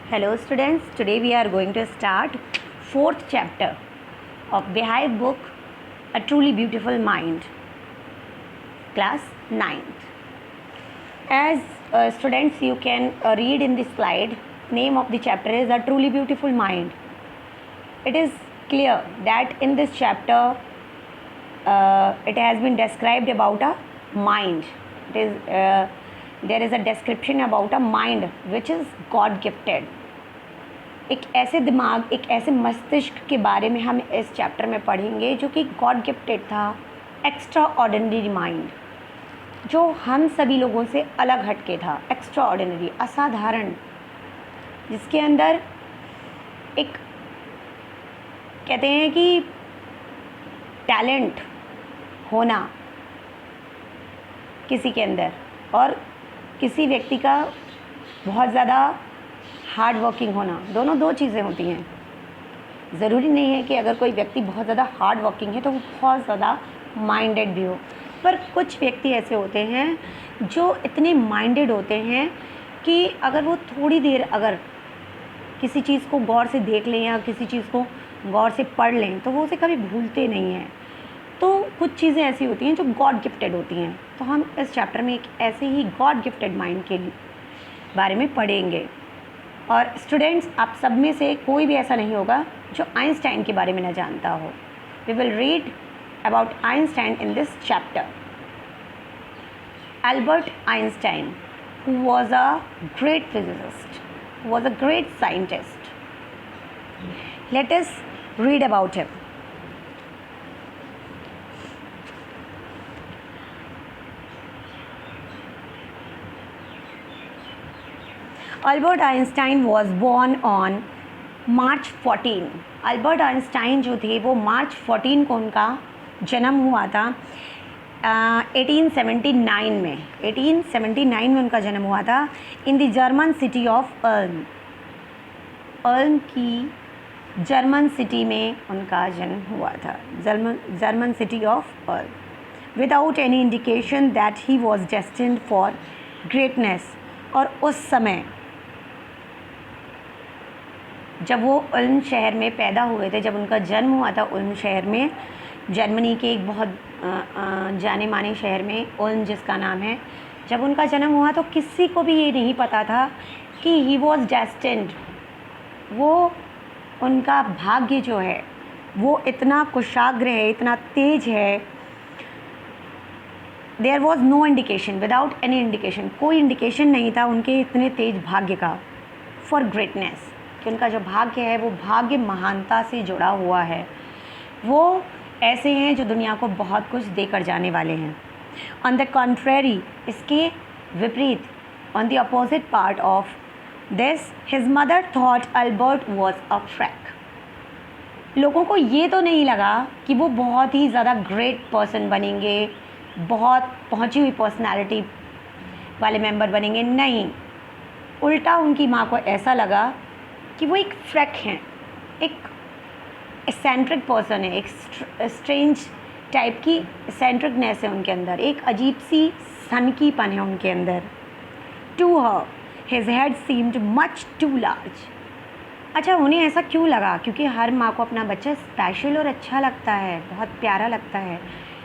Hello students, today we are going to start fourth chapter of Beehive book, A Truly Beautiful Mind, class 9th. As students, you can read in this slide, name of the chapter is A Truly Beautiful Mind. It is clear that in this chapter it has been described about a mind. There is a description about a mind which is God gifted. एक ऐसे दिमाग, एक ऐसे मस्तिष्क के बारे में हम इस चैप्टर में पढ़ेंगे जो कि गॉड गिफ्टेड था, एक्स्ट्रा ऑर्डिनरी माइंड, जो हम सभी लोगों से अलग हटके था, एक्स्ट्रा ऑर्डिनरी, असाधारण, जिसके अंदर एक कहते हैं कि टैलेंट होना किसी के अंदर और किसी व्यक्ति का बहुत ज़्यादा हार्ड वर्किंग होना, दोनों दो चीज़ें होती हैं। ज़रूरी नहीं है कि अगर कोई व्यक्ति बहुत ज़्यादा हार्ड वर्किंग है तो वो बहुत ज़्यादा माइंडेड भी हो, पर कुछ व्यक्ति ऐसे होते हैं जो इतने माइंडेड होते हैं कि अगर वो थोड़ी देर अगर किसी चीज़ को गौर से देख लें या किसी चीज़ को गौर से पढ़ लें तो वो उसे कभी भूलते नहीं हैं। तो कुछ चीज़ें ऐसी होती हैं जो गॉड गिफ्टेड होती हैं। तो हम इस चैप्टर में एक ऐसे ही गॉड गिफ्टेड माइंड के बारे में पढ़ेंगे। और स्टूडेंट्स, आप सब में से कोई भी ऐसा नहीं होगा जो आइंस्टाइन के बारे में न जानता हो। We will read about Einstein in this chapter. Albert Einstein, who was a great physicist, who was a great scientist. Let us read about him. Albert Einstein was born on March 14. Albert Einstein जो थे वो मार्च 14 को उनका जन्म हुआ था। 1879 में उनका जन्म हुआ था in the German city of earn की जर्मन सिटी में उनका जन्म हुआ था, German city of earn, without any indication that he was destined for greatness. और उस समय जब वो उल्म शहर में पैदा हुए थे, जब उनका जन्म हुआ था उल्म शहर में, जर्मनी के एक बहुत जाने माने शहर में, उल्म जिसका नाम है, जब उनका जन्म हुआ तो किसी को भी ये नहीं पता था कि ही वॉज डेस्टिन्ड, वो उनका भाग्य जो है वो इतना कुशाग्र है, इतना तेज है। There was no indication, without any indication, कोई इंडिकेशन नहीं था उनके इतने तेज भाग्य का, फॉर ग्रेटनेस, कि उनका जो भाग्य है वो भाग्य महानता से जुड़ा हुआ है। वो ऐसे हैं जो दुनिया को बहुत कुछ देकर जाने वाले हैं। ऑन द कॉन्ट्रेरी, इसके विपरीत, on the opposite part of this, his mother thought Albert was a freak. लोगों को ये तो नहीं लगा कि वो बहुत ही ज़्यादा ग्रेट पर्सन बनेंगे, बहुत पहुंची हुई पर्सनालिटी वाले मेंबर बनेंगे, नहीं, उल्टा उनकी माँ को ऐसा लगा कि वो एक फ्रैक हैं, एक एसेंट्रिक पर्सन है, एक स्ट्रेंज टाइप की एसेंट्रिकनेस है उनके अंदर, एक अजीब सी सनकीपन है उनके अंदर। To her his head seemed much too large. अच्छा, उन्हें ऐसा क्यों लगा? क्योंकि हर माँ को अपना बच्चा स्पेशल और अच्छा लगता है, बहुत प्यारा लगता है,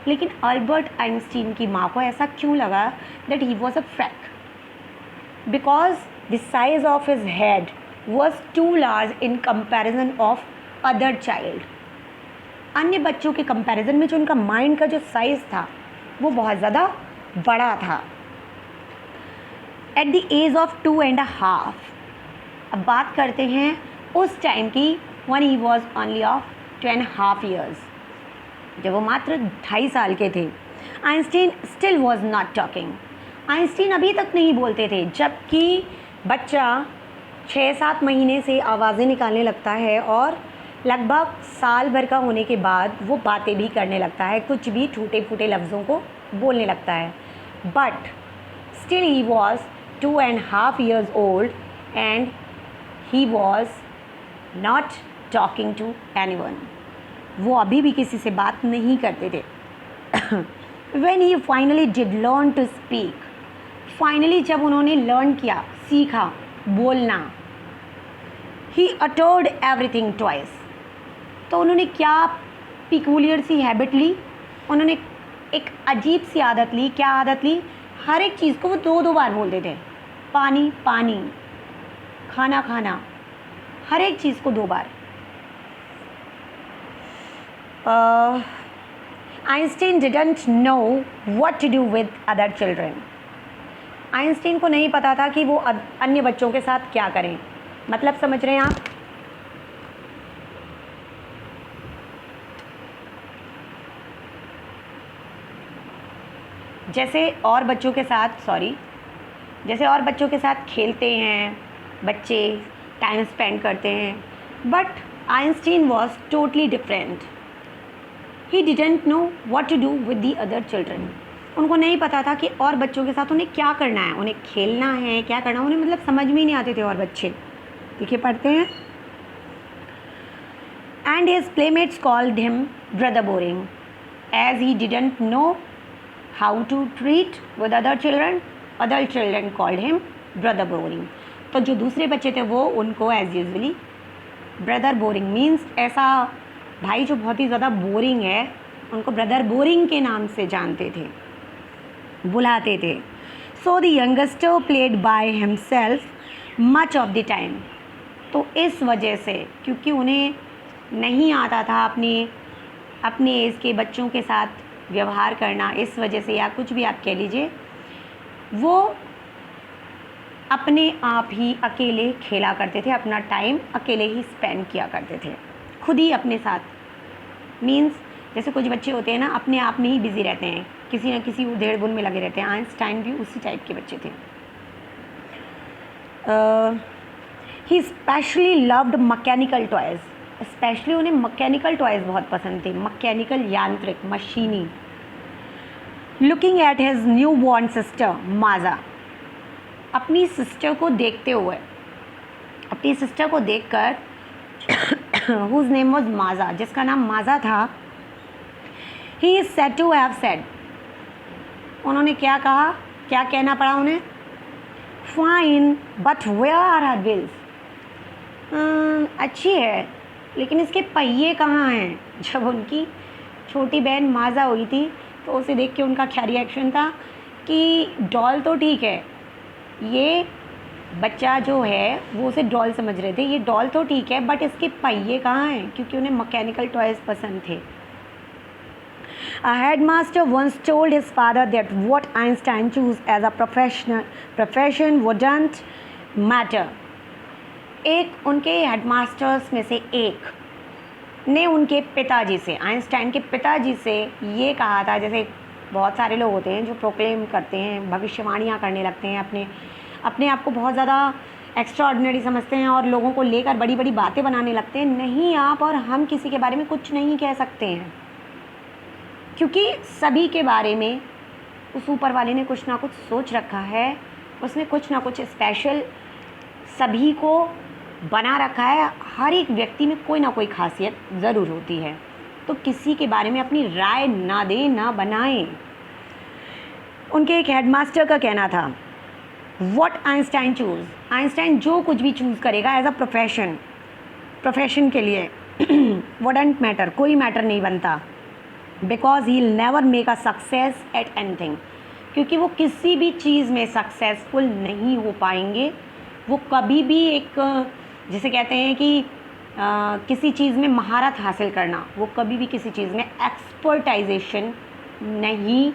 लेकिन अल्बर्ट आइंस्टीन की माँ को ऐसा क्यों लगा that he was a freak? Because the size of his head was too large in comparison of other child. अन्य बच्चों के कंपैरिजन में जो उनका माइंड का जो साइज़ था वो बहुत ज़्यादा बड़ा था। एट द एज ऑफ 2.5, अब बात करते हैं उस टाइम की, when he was only of 2.5 years, जब वो मात्र 2.5 साल के थे। Einstein still was not talking, Einstein अभी तक नहीं बोलते थे, जबकि बच्चा 6-7 महीने से आवाज़ें निकालने लगता है और लगभग साल भर का होने के बाद वो बातें भी करने लगता है, कुछ भी टूटे फूटे लफ्ज़ों को बोलने लगता है। But still he was 2.5 years old and he was not talking to anyone. वो अभी भी किसी से बात नहीं करते थे। When he finally did learn to speak, finally जब उन्होंने लर्न किया, सीखा बोलना, ही अटर्ड एवरीथिंग ट्वाइस। तो उन्होंने क्या पिकुलियर सी हैबिट ली, उन्होंने एक अजीब सी आदत ली। क्या आदत ली? हर एक चीज़ को वो दो दो बार बोलते थे। पानी पानी, खाना खाना, हर एक चीज़ को दो बार। Einstein didn't know what to do with other children. Einstein को नहीं पता था कि वो अन्य बच्चों के साथ क्या करें। मतलब समझ रहे हैं आप? जैसे और बच्चों के साथ खेलते हैं बच्चे, टाइम स्पेंड करते हैं, but Einstein was totally different. He didn't know what to do with the other children. उनको नहीं पता था कि और बच्चों के साथ उन्हें क्या करना है, उन्हें खेलना है, क्या करना है, उन्हें मतलब समझ में ही नहीं आते थे और बच्चे। देखिए पढ़ते हैं। And his playmates called him brother boring as he didn't know how to treat with other children called him brother boring. तो जो दूसरे बच्चे थे वो उनको as usually brother boring means ऐसा भाई जो बहुत ही ज़्यादा बोरिंग है, उनको ब्रदर बोरिंग के नाम से जानते थे, बुलाते थे। So the youngster played by himself much of the time. तो इस वजह से, क्योंकि उन्हें नहीं आता था अपने एज के बच्चों के साथ व्यवहार करना, इस वजह से, या कुछ भी आप कह लीजिए, वो अपने आप ही अकेले खेला करते थे, अपना टाइम अकेले ही स्पेंड किया करते थे, खुद ही अपने साथ। मीन्स जैसे कुछ बच्चे होते हैं ना, अपने आप में ही बिज़ी रहते हैं, किसी न किसी उधेड़ बुन में लगे रहते हैं। आइंस्टाइन भी उसी टाइप के बच्चे थे। He specially loved mechanical toys. Specially उन्हें मैकेनिकल टॉयज़ बहुत पसंद थे, मैकेनिकल, यांत्रिक, मशीनी। Looking at his new born sister Maja. अपनी सिस्टर को देखते हुए, अपनी सिस्टर को देखकर whose name was माजा, जिसका नाम माजा था, he is said to have said, उन्होंने क्या कहा, क्या कहना पड़ा उन्हें? Fine but where are her wheels. अच्छी है लेकिन इसके पहिए कहाँ हैं? जब उनकी छोटी बहन माजा हुई थी तो उसे देख के उनका क्या रिएक्शन था कि डॉल तो ठीक है, ये बच्चा जो है वो उसे डॉल समझ रहे थे, ये डॉल तो ठीक है बट इसके पहिए कहाँ हैं? क्योंकि उन्हें मैकेनिकल टॉयज़ पसंद थे। A headmaster once told his father that what Einstein chose as a profession wouldn't matter. एक उनके हेडमास्टर्स में से एक ने उनके पिताजी से, आइंस्टाइन के पिताजी से ये कहा था, जैसे बहुत सारे लोग होते हैं जो प्रोक्लेम करते हैं, भविष्यवाणियाँ करने लगते हैं, अपने आप को बहुत ज़्यादा एक्स्ट्रा ऑर्डिनरी समझते हैं और लोगों को लेकर बड़ी बड़ी बातें बनाने लगते हैं। नहीं, आप और हम किसी के बारे में कुछ नहीं कह सकते हैं, क्योंकि सभी के बारे में उस ऊपर वाले ने कुछ ना कुछ सोच रखा है, उसने कुछ ना कुछ स्पेशल सभी को बना रखा है। हर एक व्यक्ति में कोई ना कोई खासियत ज़रूर होती है, तो किसी के बारे में अपनी राय ना दें, ना बनाएं। उनके एक हेडमास्टर का कहना था, व्हाट आइंस्टाइन चूज़, आइंस्टाइन जो कुछ भी चूज़ करेगा एज अ प्रोफेशन के लिए वुडंट मैटर, कोई मैटर नहीं बनता, because he will never make a success at anything, क्योंकि वो किसी भी चीज़ में सक्सेसफुल नहीं हो पाएंगे। वो कभी भी एक, जिसे कहते हैं कि किसी चीज़ में महारत हासिल करना, वो कभी भी किसी चीज़ में एक्सपर्टाइजेशन नहीं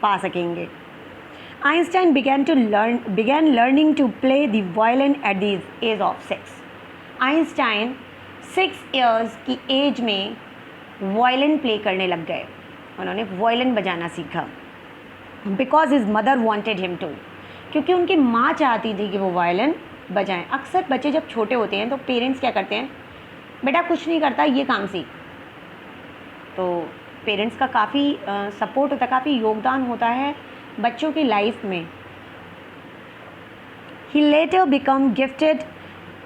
पा सकेंगे। Einstein began learning to play the violin at the age of 6. Einstein 6 years की एज में वायलिन प्ले करने लग गए, उन्होंने वायलिन बजाना सीखा। Because his mother wanted him to, क्योंकि उनकी माँ चाहती थी कि वो वायलिन बजाएं। अक्सर बच्चे जब छोटे होते हैं तो पेरेंट्स क्या करते हैं, बेटा कुछ नहीं करता, ये काम सीख। तो पेरेंट्स का काफ़ी सपोर्ट होता है, काफ़ी योगदान होता है बच्चों की लाइफ में। He later become gifted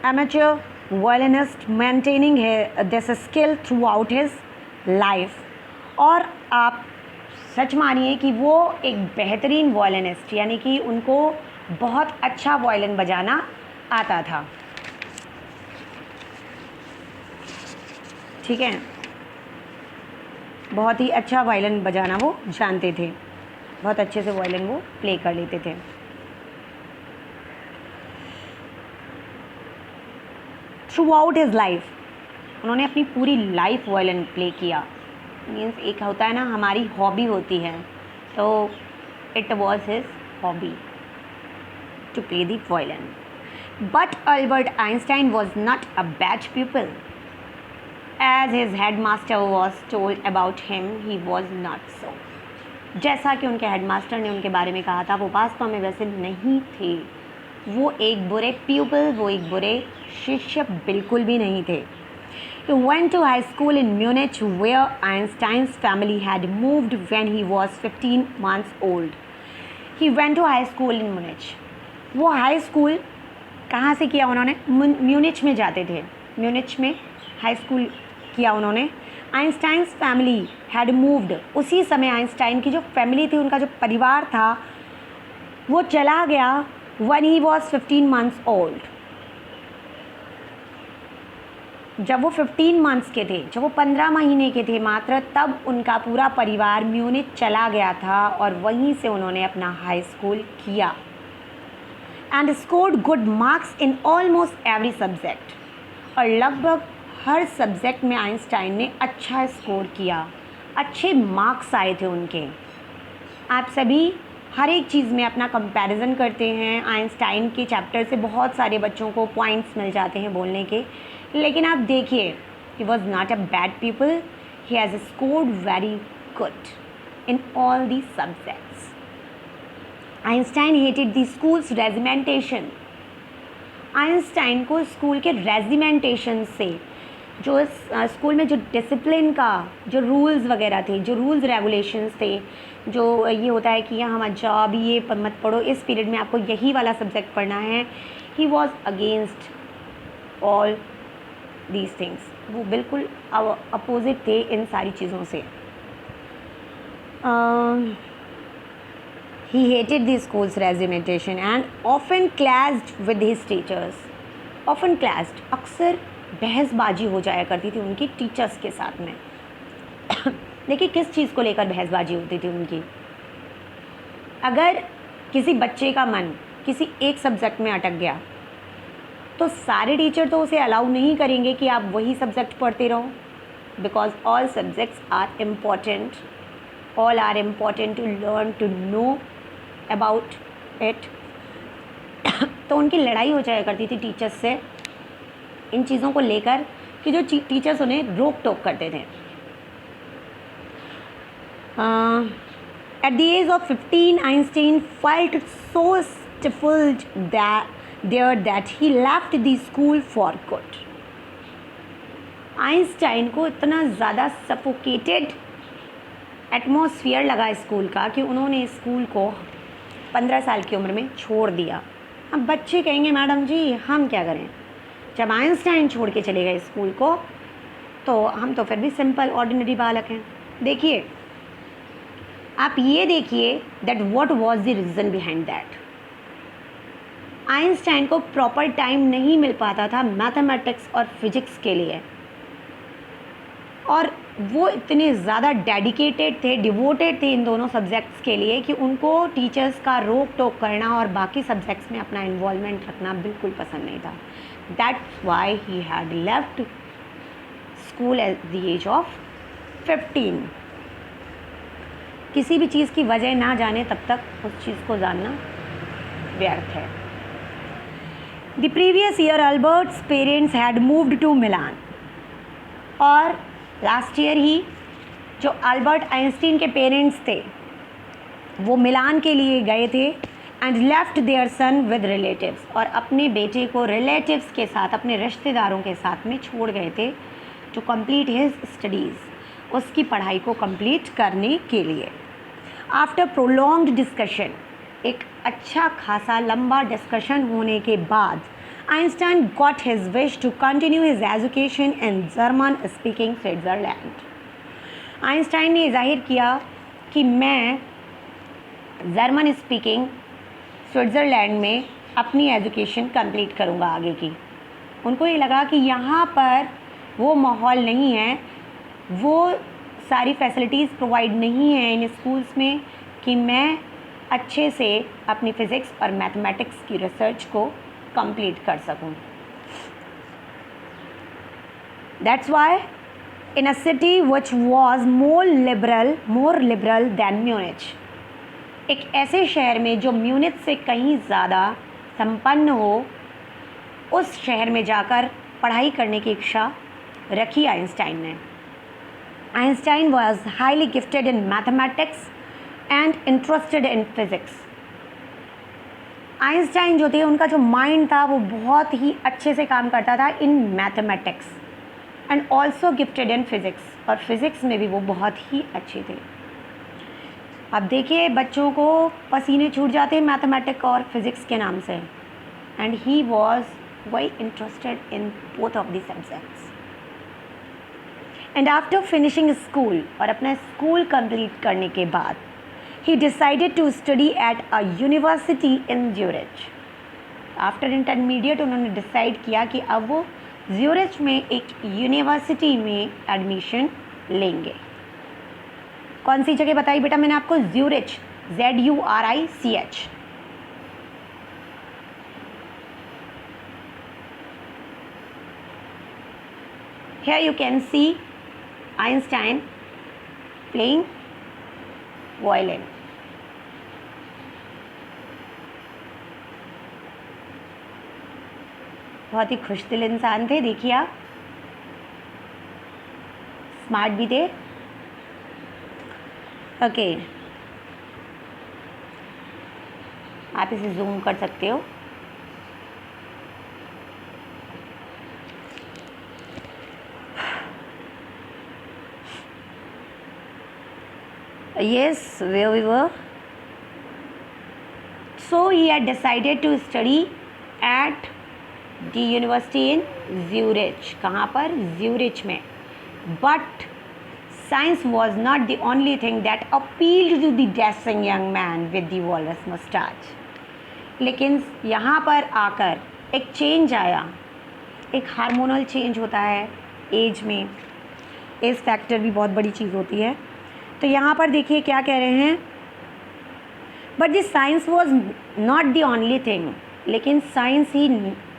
amateur violinist, maintaining this skill throughout his life। और आप सच मानिए कि वो एक बेहतरीन वायलिनिस्ट, यानी कि उनको बहुत अच्छा वायलिन बजाना आता था। ठीक है, बहुत ही अच्छा वायलिन बजाना वो जानते थे, बहुत अच्छे से वायलिन वो प्ले कर लेते थे। थ्रू आउट हिज लाइफ, उन्होंने अपनी पूरी लाइफ वायलिन प्ले किया। मीन्स एक होता है ना, हमारी हॉबी होती है, तो it was his hobby to play the violin. But Albert Einstein was not a bad people, as his headmaster was told about him, he was not so. जैसा कि उनके हेडमास्टर ने उनके बारे में कहा था, वो वास्तव में वैसे नहीं थे। वो एक बुरे प्यूपल, वो एक बुरे शिष्य बिल्कुल भी नहीं थे। He went to high school in Munich, where Einstein's family had moved when he was 15 months old. He went to high school in Munich. वो हाई स्कूल कहाँ से किया उन्होंने? म्यूनिच में जाते थे, म्यूनिच में हाई स्कूल किया उन्होंने। आइंस्टाइन्स फैमिली हैड मूव्ड, उसी समय आइंस्टाइन की जो फैमिली थी, उनका जो परिवार था, वो चला गया when he was 15 months old, जब वो 15 मंथ्स के थे, जब वो 15 महीने के थे मात्र, तब उनका पूरा परिवार म्यूनिच चला गया था और वहीं से उन्होंने अपना हाई स्कूल किया। And scored good marks in almost every subject, और लगभग हर सब्जेक्ट में आइंस्टाइन ने अच्छा स्कोर किया, अच्छे मार्क्स आए थे उनके। आप सभी हर एक चीज़ में अपना कंपैरिजन करते हैं, आइंस्टाइन के चैप्टर से बहुत सारे बच्चों को पॉइंट्स मिल जाते हैं बोलने के, लेकिन आप देखिए, ही was not a bad people, he has scored very good in all the subjects. Einstein hated the schools regimentation, Einstein को स्कूल के रेजिमेंटेशन से, जो स्कूल में जो डिसिप्लिन का जो रूल्स वगैरह थे, जो रूल्स रेगुलेशंस थे, जो ये होता है कि यहाँ मत जाओ, अभी ये मत पढ़ो, इस पीरियड में आपको यही वाला सब्जेक्ट पढ़ना है, he was against all these things. वो बिल्कुल अपोजिट थे इन सारी चीज़ों से। He hated the school's regimentation and often clashed with his teachers. Often clashed, अक्सर बहसबाजी हो जाया करती थी उनकी टीचर्स के साथ में। देखिए किस चीज़ को लेकर बहसबाजी होती थी उनकी। अगर किसी बच्चे का मन किसी एक सब्जेक्ट में अटक गया, तो सारे टीचर तो उसे अलाउ नहीं करेंगे कि आप वही सब्जेक्ट पढ़ते रहो, because all subjects are important, all are important to learn, to know about it. तो उनकी लड़ाई हो जाया करती थी टीचर्स से इन चीज़ों को लेकर कि जो टीचर्स उन्हें रोक टोक करते थे। At the age of 15, Einstein felt so stifled that he left the school for good. Einstein को इतना ज़्यादा सफोकेटेड एटमॉस्फेयर लगा स्कूल का कि उन्होंने स्कूल को 15 साल की उम्र में छोड़ दिया। अब बच्चे कहेंगे मैडम जी हम क्या करें, जब आइंस्टाइन छोड़ के चले गए स्कूल को तो हम तो फिर भी सिंपल ऑर्डिनरी बालक हैं। देखिए आप ये देखिए that what was the reason behind that. Einstein को प्रॉपर टाइम नहीं मिल पाता था मैथमेटिक्स और फिजिक्स के लिए, और वो इतने ज़्यादा डेडिकेटेड थे, डिवोटेड थे इन दोनों सब्जेक्ट्स के लिए कि उनको टीचर्स का रोक टोक करना और बाकी सब्जेक्ट्स में अपना इन्वॉल्वमेंट रखना बिल्कुल पसंद नहीं था। That's why he had left school at the age of 15। किसी भी चीज़ की वजह ना जाने तब तक उस चीज़ को जानना व्यर्थ है। The previous year Albert's parents had moved to Milan, और लास्ट ईयर ही जो अल्बर्ट आइंस्टीन के पेरेंट्स थे वो मिलान के लिए गए थे, and left their son with relatives, और अपने बेटे को रिलेटिव्स के साथ, अपने रिश्तेदारों के साथ में छोड़ गए थे टू कंप्लीट हिज स्टडीज़, उसकी पढ़ाई को कंप्लीट करने के लिए। आफ्टर प्रोलॉन्ग्ड डिस्कशन, एक अच्छा खासा लंबा डिस्कशन होने के बाद, Einstein got his wish to continue his education in German speaking Switzerland. आइंस्टाइन ने जाहिर किया कि मैं जर्मन स्पीकिंग स्विट्ज़रलैंड में अपनी एजुकेशन कंप्लीट करूंगा आगे की। उनको ये लगा कि यहाँ पर वो माहौल नहीं है, वो सारी फैसिलिटीज़ प्रोवाइड नहीं है इन स्कूल्स में कि मैं अच्छे से अपनी फ़िज़िक्स और मैथमेटिक्स की रिसर्च को कंप्लीट कर सकूं। That's why in a city which was more liberal than Munich, एक ऐसे शहर में जो म्यूनिच से कहीं ज़्यादा संपन्न हो, उस शहर में जाकर पढ़ाई करने की इच्छा रखी आइंस्टाइन ने। Einstein was highly gifted in mathematics and interested in physics। Einstein जो थे, उनका जो माइंड था वो बहुत ही अच्छे से काम करता था in mathematics and also gifted in physics, और फिज़िक्स में भी वो बहुत ही अच्छे थे। अब देखिए, बच्चों को पसीने छूट जाते हैं मैथमेटिक्स और फिज़िक्स के नाम से, and he was very interested in both of the subjects. And after finishing school, और अपना स्कूल कंप्लीट करने के बाद, he decided to study at a university in Zurich। After intermediate उन्होंने डिसाइड किया कि अब वो ज्यूरिच में एक यूनिवर्सिटी में एडमिशन लेंगे। कौन सी जगह बताई बेटा मैंने आपको? Zurich, ZURICH। Here you can see Einstein playing violin। बहुत ही खुशदिल इंसान थे, देखिए आप, स्मार्ट भी थे। ओके, आप इसे जूम कर सकते हो। Yes, where we were. So he had decided to study at the university in Zurich। कहाँ पर? Zurich में। But science was not the only thing that appealed to the dashing young man with the walrus mustache। लेकिन यहाँ पर आकर एक change आया, एक हार्मोनल चेंज होता है एज में। एज फैक्टर भी बहुत बड़ी चीज़ होती है। तो यहाँ पर देखिए क्या कह रहे हैं, but this science was not the only thing. लेकिन साइंस ही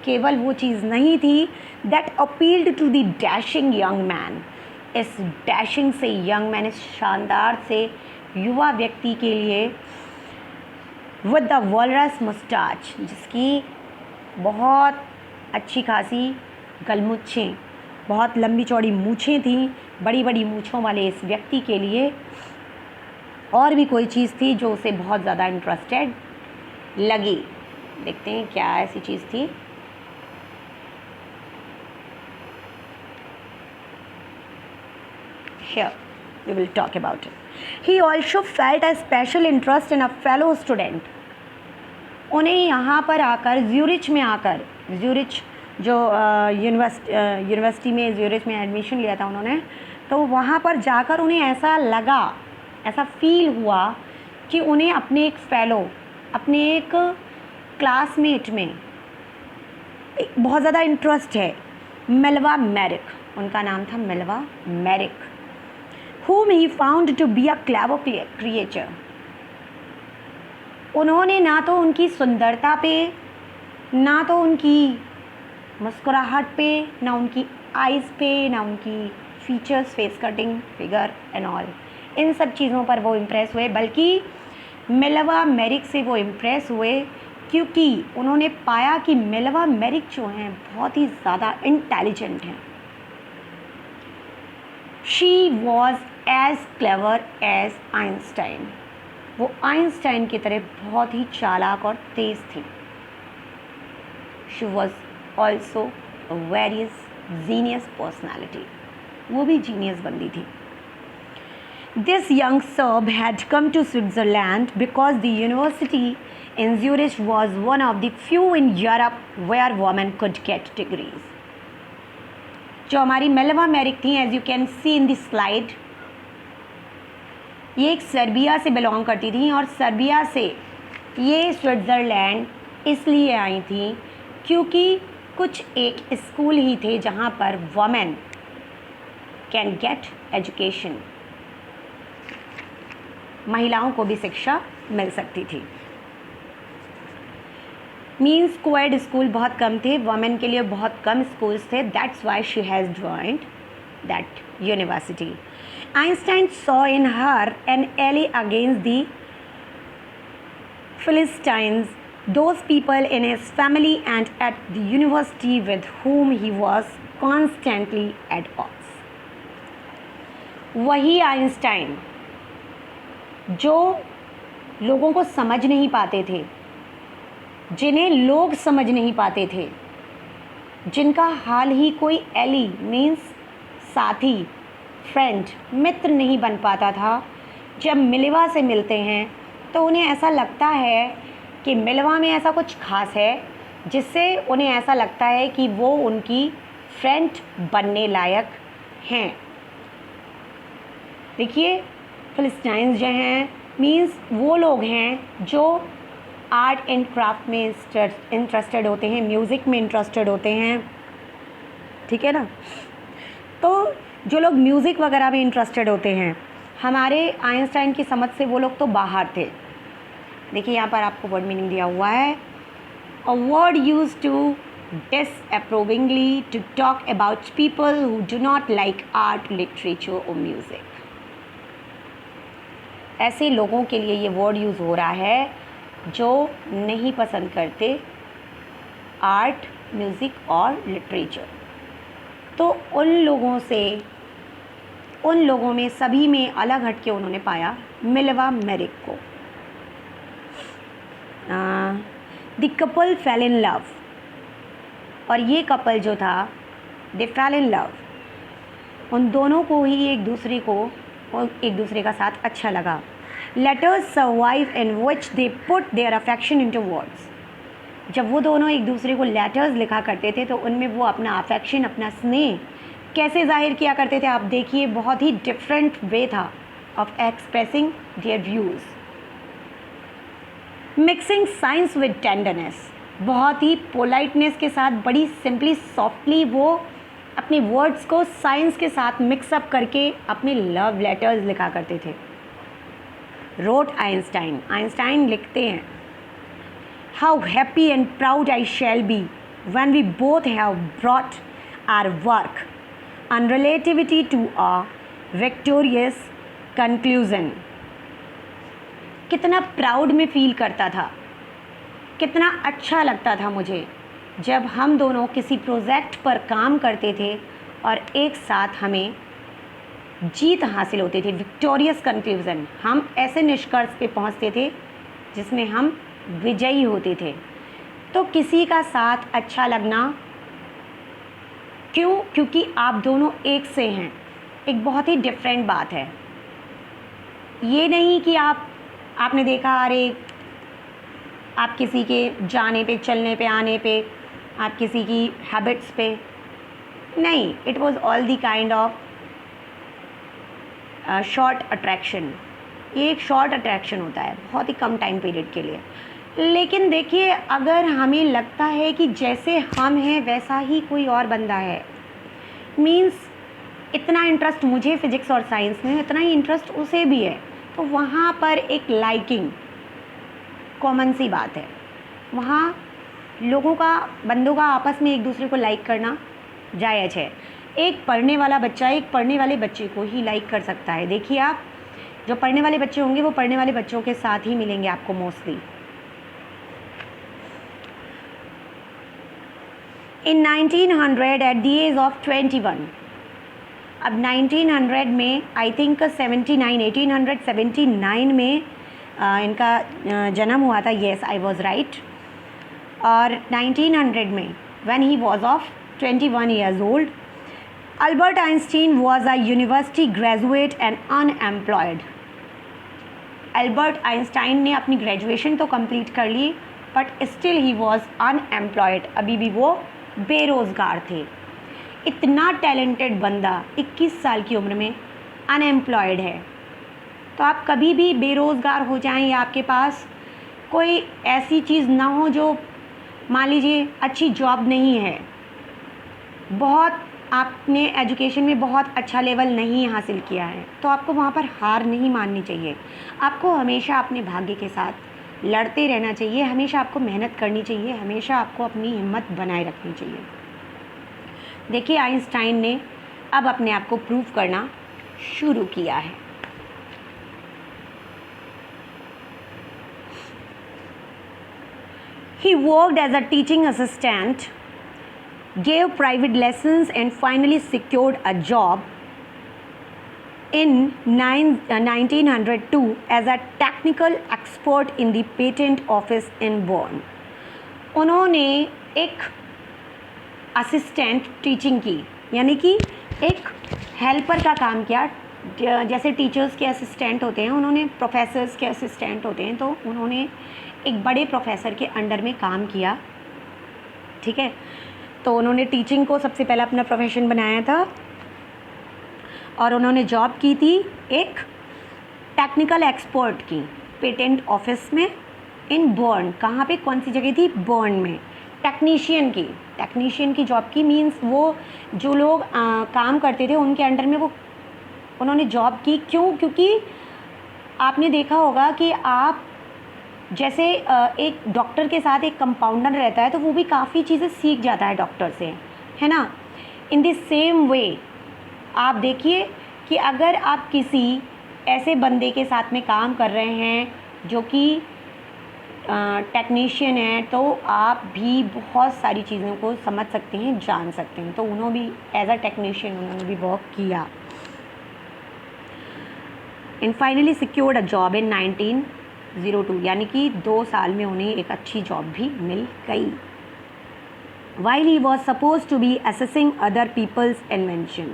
केवल वो चीज़ नहीं थी that appealed to the dashing young man. इस डैशिंग से यंग मैन, इस शानदार से युवा व्यक्ति के लिए, विद द वॉलरस मुस्टाच, जिसकी बहुत अच्छी खासी गलमुच्छें, बहुत लंबी चौड़ी मूछें थीं, बड़ी बड़ी मूछों वाले इस व्यक्ति के लिए और भी कोई चीज़ थी जो उसे बहुत ज़्यादा इंटरेस्टेड लगी। देखते हैं क्या ऐसी चीज़ थी। Here we will talk about it. He also felt a special interest in a fellow student। उन्हें यहाँ पर आकर, ज्यूरिच में आकर, ज्यूरिच जो यूनिवर्सिटी में ज्यूरिच में एडमिशन लिया था उन्होंने, तो वहाँ पर जाकर उन्हें ऐसा लगा, ऐसा फील हुआ कि उन्हें अपने एक फेलो, अपने एक क्लासमेट में बहुत ज़्यादा इंटरेस्ट है। मिल्वा मैरिक, उनका नाम था मिल्वा मैरिक, whom he found to be a clever creature। उन्होंने ना तो उनकी सुंदरता पे, ना तो उनकी मुस्कुराहट पे, ना उनकी आइज़ पे, ना उनकी features, face cutting, figure and all, इन सब चीज़ों पर वो इम्प्रेस हुए, बल्कि मिल्वा मैरिक से वो इम्प्रेस हुए क्योंकि उन्होंने पाया कि मिल्वा मैरिक जो हैं बहुत ही ज़्यादा इंटेलिजेंट हैं। She was as clever as Einstein. वो आइंस्टाइन की तरह बहुत ही चालाक और तेज़ थी। She was also a very genius personality, वो भी जीनियस बंदी थी। This young Serb had come to Switzerland because the university in Zurich was one of the few in Europe where women could get degrees। जो हमारी Mileva Maric थी, as you can see in the slide, ये एक Serbia से belong करती थी और Serbia से ये स्विट्ज़रलैंड इसलिए आई थी क्योंकि कुछ एक स्कूल ही थे जहाँ पर वमेन कैन गेट एजुकेशन, महिलाओं को भी शिक्षा मिल सकती थी। मीन्स कोएड स्कूल बहुत कम थे, वमेन के लिए बहुत कम स्कूल्स थे, that's why she has joined that university. Einstein saw in her an ally against the Philistines, those people in his family and at the university with whom he was constantly at odds. वही Einstein जो लोगों को समझ नहीं पाते थे, जिन्हें लोग समझ नहीं पाते थे, जिनका हाल ही कोई एली मीन्स साथी, फ्रेंड, मित्र नहीं बन पाता था, जब मिलवा से मिलते हैं तो उन्हें ऐसा लगता है कि मिलवा में ऐसा कुछ खास है जिससे उन्हें ऐसा लगता है कि वो उनकी फ्रेंड बनने लायक हैं। देखिए, फिलिस्टाइंस जो हैं मीन्स वो लोग हैं जो आर्ट एंड क्राफ्ट में इंटरेस्टेड होते हैं, म्यूज़िक में इंटरेस्टेड होते हैं, ठीक है ना। तो जो लोग म्यूज़िक वगैरह में इंटरेस्टेड होते हैं, हमारे आइंस्टाइन की समझ से वो लोग तो बाहर थे। देखिए यहाँ पर आपको वर्ड मीनिंग दिया हुआ है, a word use to disapprovingly to talk about people who do not like art, literature और म्यूज़िक। ऐसे लोगों के लिए ये वर्ड यूज़ हो रहा है जो नहीं पसंद करते आर्ट, म्यूज़िक और लिटरेचर। तो उन लोगों में सभी में अलग हट के उन्होंने पाया मिलवा मेरिक को। The couple fail in love, और ये कपल जो था दे फेल इन लव, उन दोनों को ही एक दूसरे का साथ अच्छा लगा। Letters survive in which they put their affection into words. जब वो दोनों एक दूसरे को लेटर्स लिखा करते थे तो उनमें वो अपना अफेक्शन, अपना स्नेह कैसे जाहिर किया करते थे, आप देखिए, बहुत ही डिफरेंट वे था of expressing there views. Mixing science with tenderness, बहुत ही पोलाइटनेस के साथ, बड़ी सिंपली सॉफ्टली वो अपने वर्ड्स को साइंस के साथ मिक्सअप करके अपने लव लेटर्स लिखा करते थे। रोट आइंस्टाइन लिखते हैं, how happy and proud I shall be when we both have brought our work on relativity to a victorious conclusion। कितना प्राउड में फील करता था, कितना अच्छा लगता था मुझे जब हम दोनों किसी प्रोजेक्ट पर काम करते थे और एक साथ हमें जीत हासिल होती थी, विक्टोरियस कंक्लूज़न। हम ऐसे निष्कर्ष पे पहुंचते थे जिसमें हम विजयी होते थे। तो किसी का साथ अच्छा लगना क्यों? क्योंकि आप दोनों एक से हैं, एक बहुत ही डिफरेंट बात है। ये नहीं कि आपने देखा, अरे आप किसी के जाने पे, चलने पे, आने पे, आप किसी की हैबिट्स पे, नहीं, it was all the kind of short attraction. ये एक शॉर्ट अट्रैक्शन होता है बहुत ही कम टाइम पीरियड के लिए। लेकिन देखिए, अगर हमें लगता है कि जैसे हम हैं वैसा ही कोई और बंदा है, मीन्स इतना इंटरेस्ट मुझे फ़िज़िक्स और साइंस में, इतना ही इंटरेस्ट उसे भी है, तो वहाँ पर एक लाइकिंग कॉमन सी बात है। वहाँ बंदों का आपस में एक दूसरे को लाइक करना जायज़ है। एक पढ़ने वाला बच्चा एक पढ़ने वाले बच्चे को ही लाइक कर सकता है। देखिए, आप जो पढ़ने वाले बच्चे होंगे वो पढ़ने वाले बच्चों के साथ ही मिलेंगे आपको mostly. In 1900 at the age of 21, अब 1900 में आई थिंक 1879 में इनका जन्म हुआ था। Yes, I was right. और 1900 में when he was of 21 years old, Albert Einstein was a university graduate and unemployed. Albert Einstein ने अपनी ग्रेजुएशन तो कंप्लीट कर ली, but still he was unemployed, अभी भी वो बेरोज़गार थे। इतना टैलेंटेड बंदा 21 साल की उम्र में अनएम्प्लॉयड है। तो आप कभी भी बेरोज़गार हो जाएं या आपके पास कोई ऐसी चीज़ ना हो जो, मान लीजिए, अच्छी जॉब नहीं है, बहुत आपने एजुकेशन में बहुत अच्छा लेवल नहीं हासिल किया है तो आपको वहाँ पर हार नहीं माननी चाहिए। आपको हमेशा अपने भाग्य के साथ लड़ते रहना चाहिए, हमेशा आपको मेहनत करनी चाहिए, हमेशा आपको अपनी हिम्मत बनाए रखनी चाहिए। देखिए आइंस्टाइन ने अब अपने आप को प्रूव करना शुरू किया है। He worked as a teaching assistant, gave private lessons and finally secured a job in 1902 as a technical expert in the patent office in Bonn. उन्होंने एक असिस्टेंट टीचिंग की, यानी कि एक हेल्पर का काम किया। जैसे टीचर्स के असिस्टेंट होते हैं, उन्होंने प्रोफेसर्स के असिस्टेंट होते हैं, तो उन्होंने एक बड़े प्रोफेसर के अंडर में काम किया। ठीक है, तो उन्होंने टीचिंग को सबसे पहला अपना प्रोफेशन बनाया था और उन्होंने जॉब की थी एक टेक्निकल एक्सपर्ट की पेटेंट ऑफिस में इन बर्न। कहाँ पे, कौन सी जगह थी? बर्न में। टेक्नीशियन की जॉब की, मींस वो जो लोग काम करते थे उनके अंडर में वो उन्होंने जॉब की। क्यों? क्योंकि आपने देखा होगा कि आप जैसे एक डॉक्टर के साथ एक कंपाउंडर रहता है तो वो भी काफ़ी चीज़ें सीख जाता है डॉक्टर से, है ना। इन द सेम वे आप देखिए कि अगर आप किसी ऐसे बंदे के साथ में काम कर रहे हैं जो कि टेक्नीशियन है, तो आप भी बहुत सारी चीज़ों को समझ सकते हैं, जान सकते हैं। तो उन्होंने भी एज अ टेक्नीशियन उन्होंने भी वर्क किया। And finally secured a job in 1902, यानी कि 2 साल में उन्हें एक अच्छी जॉब भी मिल गई। While he was suppose to be assessing other people's invention,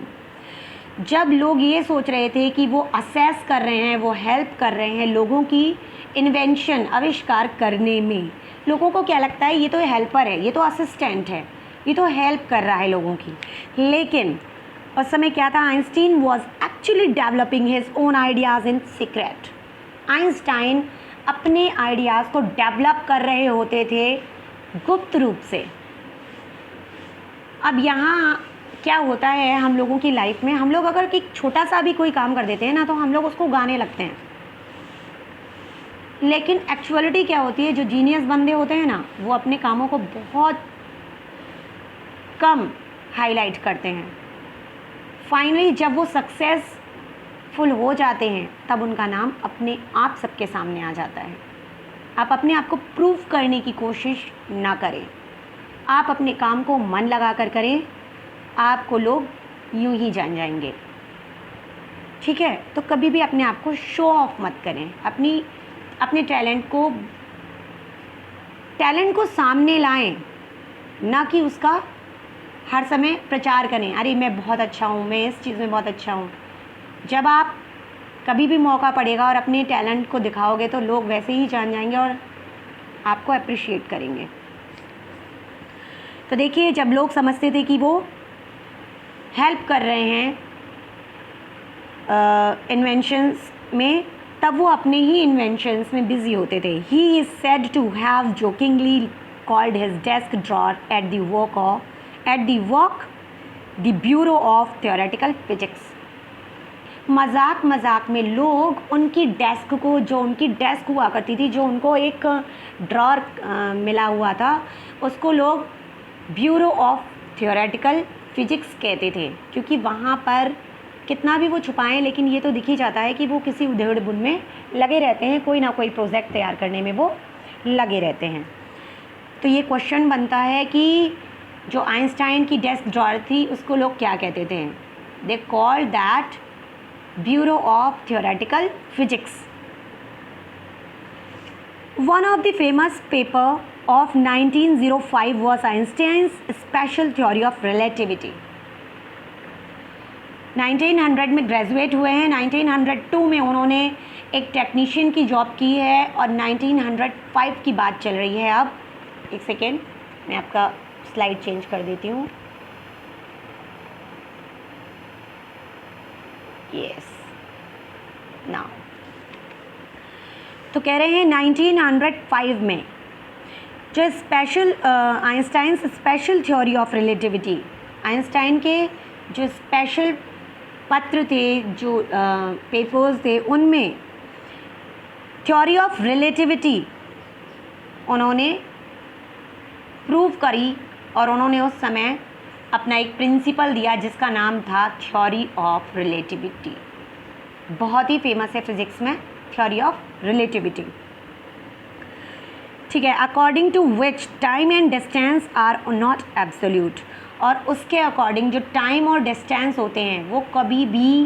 जब लोग ये सोच रहे थे कि वो असेस कर रहे हैं, वो हेल्प कर रहे हैं लोगों की इन्वेंशन, आविष्कार करने में, लोगों को क्या लगता है ये तो हेल्पर है, ये तो असिस्टेंट है, ये तो हेल्प कर रहा है लोगों की। लेकिन उस समय क्या था? Einstein was actually developing his own ideas in secret. Einstein अपने आइडियाज़ को डेवलप कर रहे होते थे गुप्त रूप से। अब यहाँ क्या होता है हम लोगों की लाइफ में, हम लोग अगर एक छोटा सा भी कोई काम कर देते हैं ना तो हम लोग उसको गाने लगते हैं, लेकिन एक्चुअलिटी क्या होती है, जो जीनियस बंदे होते हैं ना वो अपने कामों को बहुत कम हाईलाइट करते हैं। फाइनली जब वो सक्सेसफुल हो जाते हैं तब उनका नाम अपने आप सबके सामने आ जाता है। आप अपने आप को प्रूव करने की कोशिश ना करें, आप अपने काम को मन लगा कर करें, आपको लोग यूं ही जान जाएंगे। ठीक है, तो कभी भी अपने आप को शो ऑफ मत करें, अपने टैलेंट को सामने लाएं, ना कि उसका हर समय प्रचार करें, अरे मैं बहुत अच्छा हूँ, मैं इस चीज़ में बहुत अच्छा हूँ। जब आप कभी भी मौका पड़ेगा और अपने टैलेंट को दिखाओगे तो लोग वैसे ही जान जाएंगे और आपको अप्रिशिएट करेंगे। तो देखिए, जब लोग समझते थे कि वो हेल्प कर रहे हैं इन्वेंशंस में, तब वो अपने ही इन्वेंशंस में बिजी होते थे। He is said to have jokingly called his desk drawer at the work the bureau of theoretical physics. मजाक में लोग उनकी डेस्क को, जो उनकी डेस्क हुआ करती थी, जो उनको एक ड्रॉर मिला हुआ था, उसको लोग ब्यूरो ऑफ थियोरेटिकल फिजिक्स कहते थे, क्योंकि वहाँ पर कितना भी वो छुपाएं लेकिन ये तो दिख ही जाता है कि वो किसी उधेड़ बुन में लगे रहते हैं, कोई ना कोई प्रोजेक्ट तैयार करने में वो लगे रहते हैं। तो ये क्वेश्चन बनता है कि जो आइंस्टाइन की डेस्क ड्रॉर थी उसको लोग क्या कहते थे? They called that bureau of theoretical physics. One of the famous paper of 1905 was Einstein's special theory of relativity। 1900 में ग्रेजुएट हुए हैं, 1902 में उन्होंने एक टेक्नीशियन की जॉब की है और 1905 की बात चल रही है। अब एक सेकेंड, मैं आपका स्लाइड चेंज कर देती हूँ। यस, नाउ तो कह रहे हैं 1905 में जो special Einstein special theory of relativity, Einstein के जो स्पेशल पत्र थे, जो पेपर्स थे, उनमें थ्योरी ऑफ रिलेटिविटी उन्होंने प्रूव करी और उन्होंने उस समय अपना एक प्रिंसिपल दिया जिसका नाम था थ्योरी ऑफ रिलेटिविटी। बहुत ही फेमस है फिजिक्स में थ्योरी ऑफ रिलेटिविटी, ठीक है। According to which time and distance are not absolute, और उसके अकॉर्डिंग जो टाइम और डिस्टेंस होते हैं वो कभी भी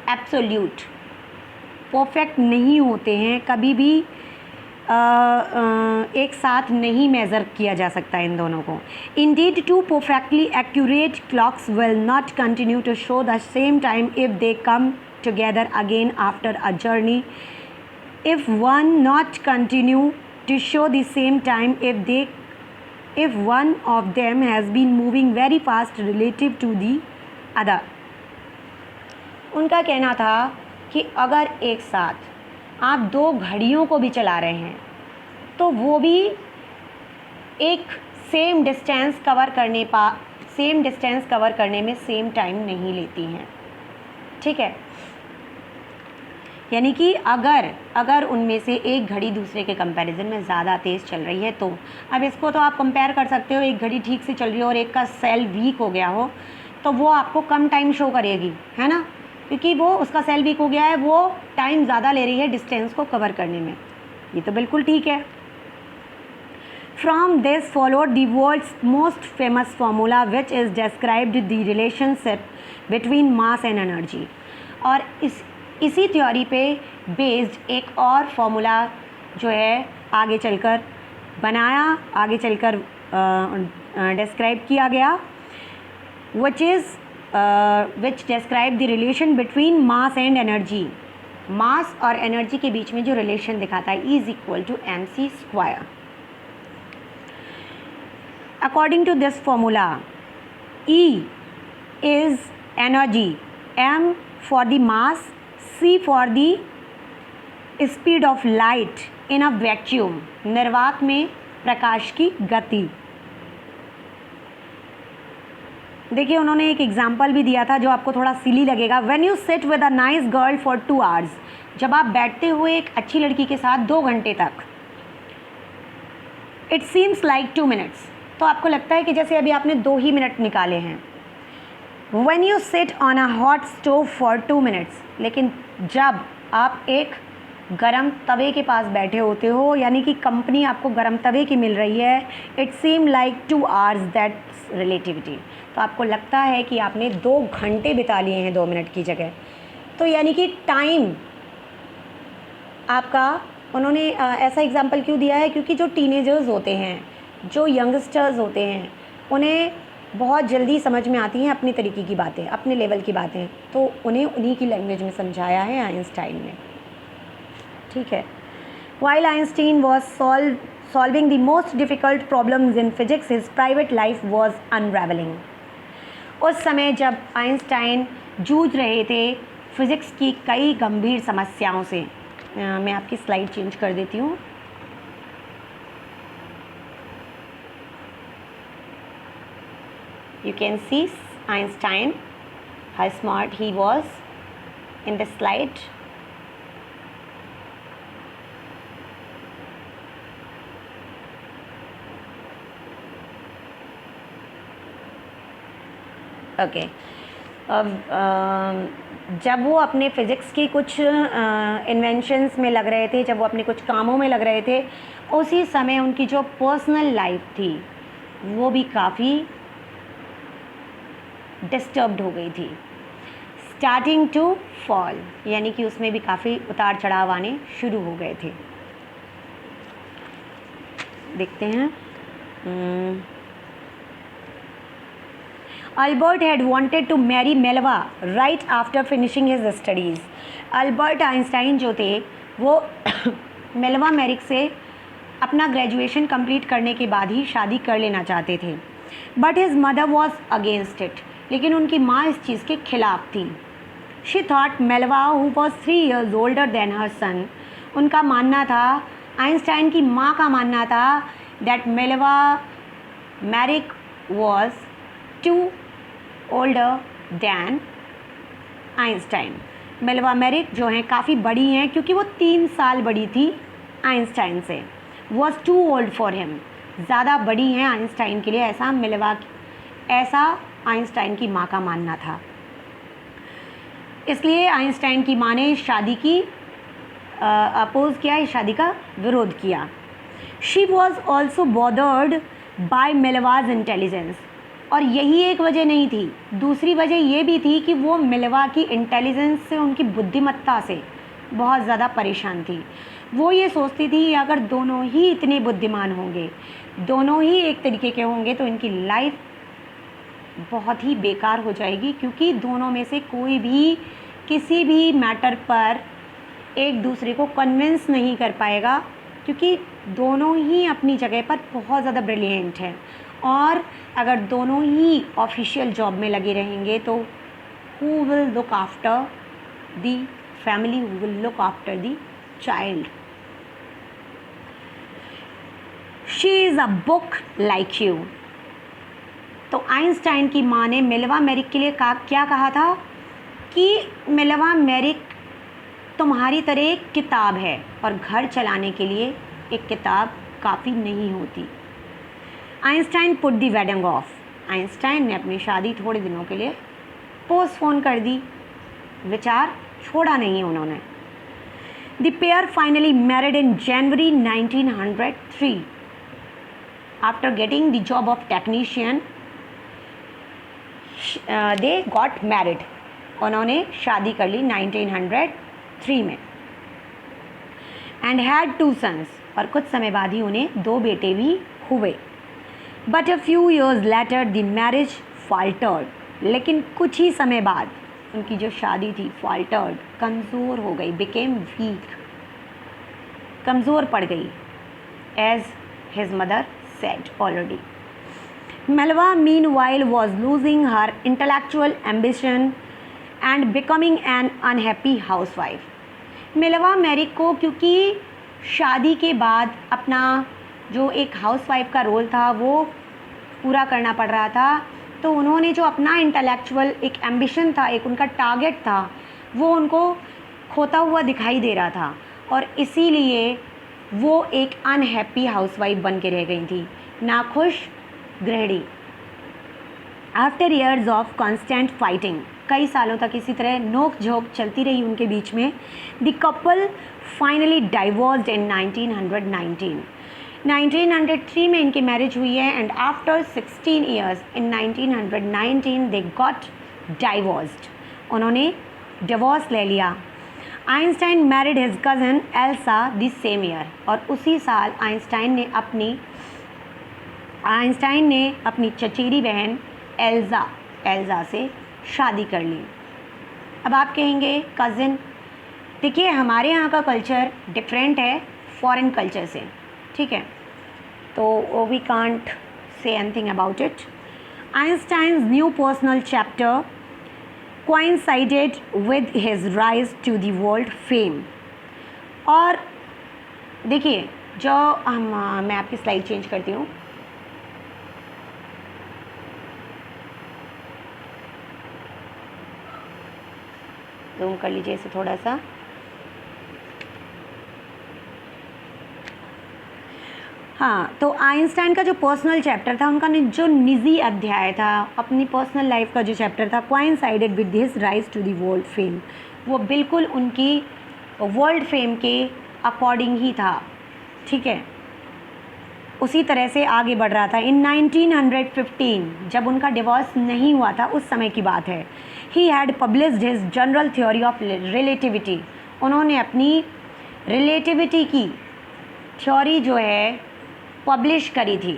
एब्सोल्यूट परफेक्ट नहीं होते हैं, कभी भी एक साथ नहीं मेज़र किया जा सकता इन दोनों को। Indeed two perfectly accurate clocks will not continue to show the same time if they come together again after a journey, if one not continue to show the same time if one of them has been moving very fast relative to the other। उनका कहना था कि अगर एक साथ आप दो घड़ियों को भी चला रहे हैं तो वो भी एक सेम डिस्टेंस कवर करने में सेम टाइम नहीं लेती हैं, ठीक है। यानी कि अगर उनमें से एक घड़ी दूसरे के कंपैरिजन में ज़्यादा तेज़ चल रही है, तो अब इसको तो आप कंपेयर कर सकते हो, एक घड़ी ठीक से चल रही हो और एक का सेल वीक हो गया हो तो वो आपको कम टाइम शो करेगी, है ना, क्योंकि वो उसका सेल वीक हो गया है, वो टाइम ज़्यादा ले रही है डिस्टेंस को कवर करने में। ये तो बिल्कुल ठीक है। From this followed the world's most famous formula which is described the relationship between mass and energy. और इसी थ्योरी पे बेस्ड एक और फार्मूला जो है आगे चलकर डिस्क्राइब किया गया, which describe the relation between mass and energy. Mass और एनर्जी के बीच में जो रिलेशन दिखाता है is equal to mc²। According to this formula E is energy, M for the mass, C for the speed of light in a vacuum, निर्वात में प्रकाश की गति। देखिए उन्होंने एक एग्जाम्पल भी दिया था जो आपको थोड़ा सिली लगेगा। When you sit with a nice girl for 2 hours, जब आप बैठते हुए एक अच्छी लड़की के साथ 2 घंटे तक, इट सीम्स लाइक 2 मिनट्स, तो आपको लगता है कि जैसे अभी आपने 2 ही मिनट निकाले हैं। When you sit on a hot stove for 2 minutes, लेकिन जब आप एक गरम तवे के पास बैठे होते हो, यानी कि कंपनी आपको गरम तवे की मिल रही है, it seem like 2 hours, that's relativity. तो आपको लगता है कि आपने 2 घंटे बिता लिए हैं 2 मिनट की जगह। तो यानी कि टाइम आपका, उन्होंने ऐसा एग्जाम्पल क्यों दिया है, क्योंकि जो टीनेजर्स होते हैं, जो यंगस्टर्स होते हैं, उन्हें बहुत जल्दी समझ में आती हैं अपनी तरीके की बातें, अपने लेवल की बातें, तो उन्हें उन्हीं की लैंग्वेज में समझाया है आइंस्टाइन ने, ठीक है। While Einstein was solving the most difficult problems in physics, his private life was unravelling. उस समय जब आइंस्टाइन जूझ रहे थे फिज़िक्स की कई गंभीर समस्याओं से, मैं आपकी स्लाइड चेंज कर देती हूँ। You can see Einstein, how smart he was in this slide. Okay. अब जब वो अपने फ़िज़िक्स की कुछ इन्वेंशंस में लग रहे थे, जब वो अपने कुछ कामों में लग रहे थे, उसी समय उनकी जो पर्सनल लाइफ थी वो भी काफ़ी डिस्टर्ब्ड हो गई थी, स्टार्टिंग टू फॉल, यानी कि उसमें भी काफ़ी उतार चढ़ाव आने शुरू हो गए थे। देखते हैं। Albert had wanted to marry Mileva right after finishing his studies. Albert Einstein जो थे वो मेलवा मेरिक से अपना ग्रेजुएशन कंप्लीट करने के बाद ही शादी कर लेना चाहते थे, but his mother was against it, लेकिन उनकी माँ इस चीज़ के खिलाफ थी। She thought Mileva who was 3 years older than her son, उनका मानना था, आइंस्टाइन की माँ का मानना था that Mileva Maric was too older than Einstein. Mileva Maric जो हैं काफ़ी बड़ी हैं, क्योंकि वो 3 साल बड़ी थी आइंस्टाइन से। Was too old for him, ज़्यादा बड़ी हैं आइंस्टाइन के लिए, ऐसा आइंस्टाइन की माँ का मानना था। इसलिए आइंस्टाइन की माँ ने शादी की अपोज किया, इस शादी का विरोध किया। She was also bothered by Mileva's intelligence, और यही एक वजह नहीं थी, दूसरी वजह ये भी थी कि वो मिल्वा की इंटेलिजेंस से, उनकी बुद्धिमत्ता से बहुत ज़्यादा परेशान थी। वो ये सोचती थी अगर दोनों ही इतने बुद्धिमान होंगे, दोनों ही एक तरीके के होंगे, तो इनकी लाइफ बहुत ही बेकार हो जाएगी, क्योंकि दोनों में से कोई भी किसी भी मैटर पर एक दूसरे को कन्विंस नहीं कर पाएगा, क्योंकि दोनों ही अपनी जगह पर बहुत ज़्यादा ब्रिलियंट हैं। और अगर दोनों ही ऑफिशियल जॉब में लगे रहेंगे तो who will look after the family, who will look after the child. She is a book like you. तो आइंस्टाइन की माँ ने मिल्वा मेरिक के लिए क्या कहा था कि मिल्वा मेरिक तुम्हारी तरह एक किताब है, और घर चलाने के लिए एक किताब काफ़ी नहीं होती। Einstein put the wedding of. Einstein ने अपनी शादी थोड़े दिनों के लिए पोस्टपोन कर दी, विचार छोड़ा नहीं उन्होंने। The pair finally married in January 1903 after getting the job of technician. They got married, उन्होंने शादी कर ली 1903 में। एंड हैड 2 सन्स, और कुछ समय बाद ही उन्हें 2 बेटे भी हुए। But a few years later the marriage faltered, लेकिन कुछ ही समय बाद उनकी जो शादी थी फाल्टर्ड, कमज़ोर हो गई, बिकेम वीक, कमज़ोर पड़ गई, as his mother said already. Mileva meanwhile was losing her intellectual ambition and becoming an unhappy housewife. Mileva Maric को क्योंकि शादी के बाद अपना जो एक हाउसवाइफ का रोल था वो पूरा करना पड़ रहा था, तो उन्होंने जो अपना इंटेलेक्चुअल एक एम्बिशन था, एक उनका टारगेट था, वो उनको खोता हुआ दिखाई दे रहा था, और इसीलिए वो एक अनहैप्पी हाउसवाइफ बन के रह गई थी, नाखुश गृहिणी। After years of constant fighting, कई सालों तक इसी तरह नोक झोंक चलती रही उनके बीच में, द कपल फाइनली डाइवोर्स्ड इन 1919। 1903 में इनकी मैरिज हुई है, and after 16 years in 1919 they got divorced, उन्होंने डिवोर्स ले लिया। Einstein married his cousin Elsa the same year, और उसी साल आइंस्टाइन ने अपनी चचेरी बहन एल्जा से शादी कर ली। अब आप कहेंगे कज़न, देखिए हमारे यहाँ का कल्चर डिफरेंट है फॉरेन कल्चर से, ठीक है, तो we can't say anything about it. Einstein's new personal chapter coincided with his rise to the world fame। और देखिए जो मैं आपकी स्लाइड चेंज करती हूँ, जूम कर लीजिए इसे थोड़ा सा। हाँ, तो आइंस्टाइन का जो पर्सनल चैप्टर था, उनका जो निजी अध्याय था, अपनी पर्सनल लाइफ का जो चैप्टर था, coincided with his rise to the world fame, वो बिल्कुल उनकी वर्ल्ड फेम के अकॉर्डिंग ही था, ठीक है, उसी तरह से आगे बढ़ रहा था। इन 1915 जब उनका डिवोर्स नहीं हुआ था, उस समय की बात है, he had published his general theory of relativity, उन्होंने अपनी रिलेटिविटी की थ्योरी जो है पब्लिश करी थी,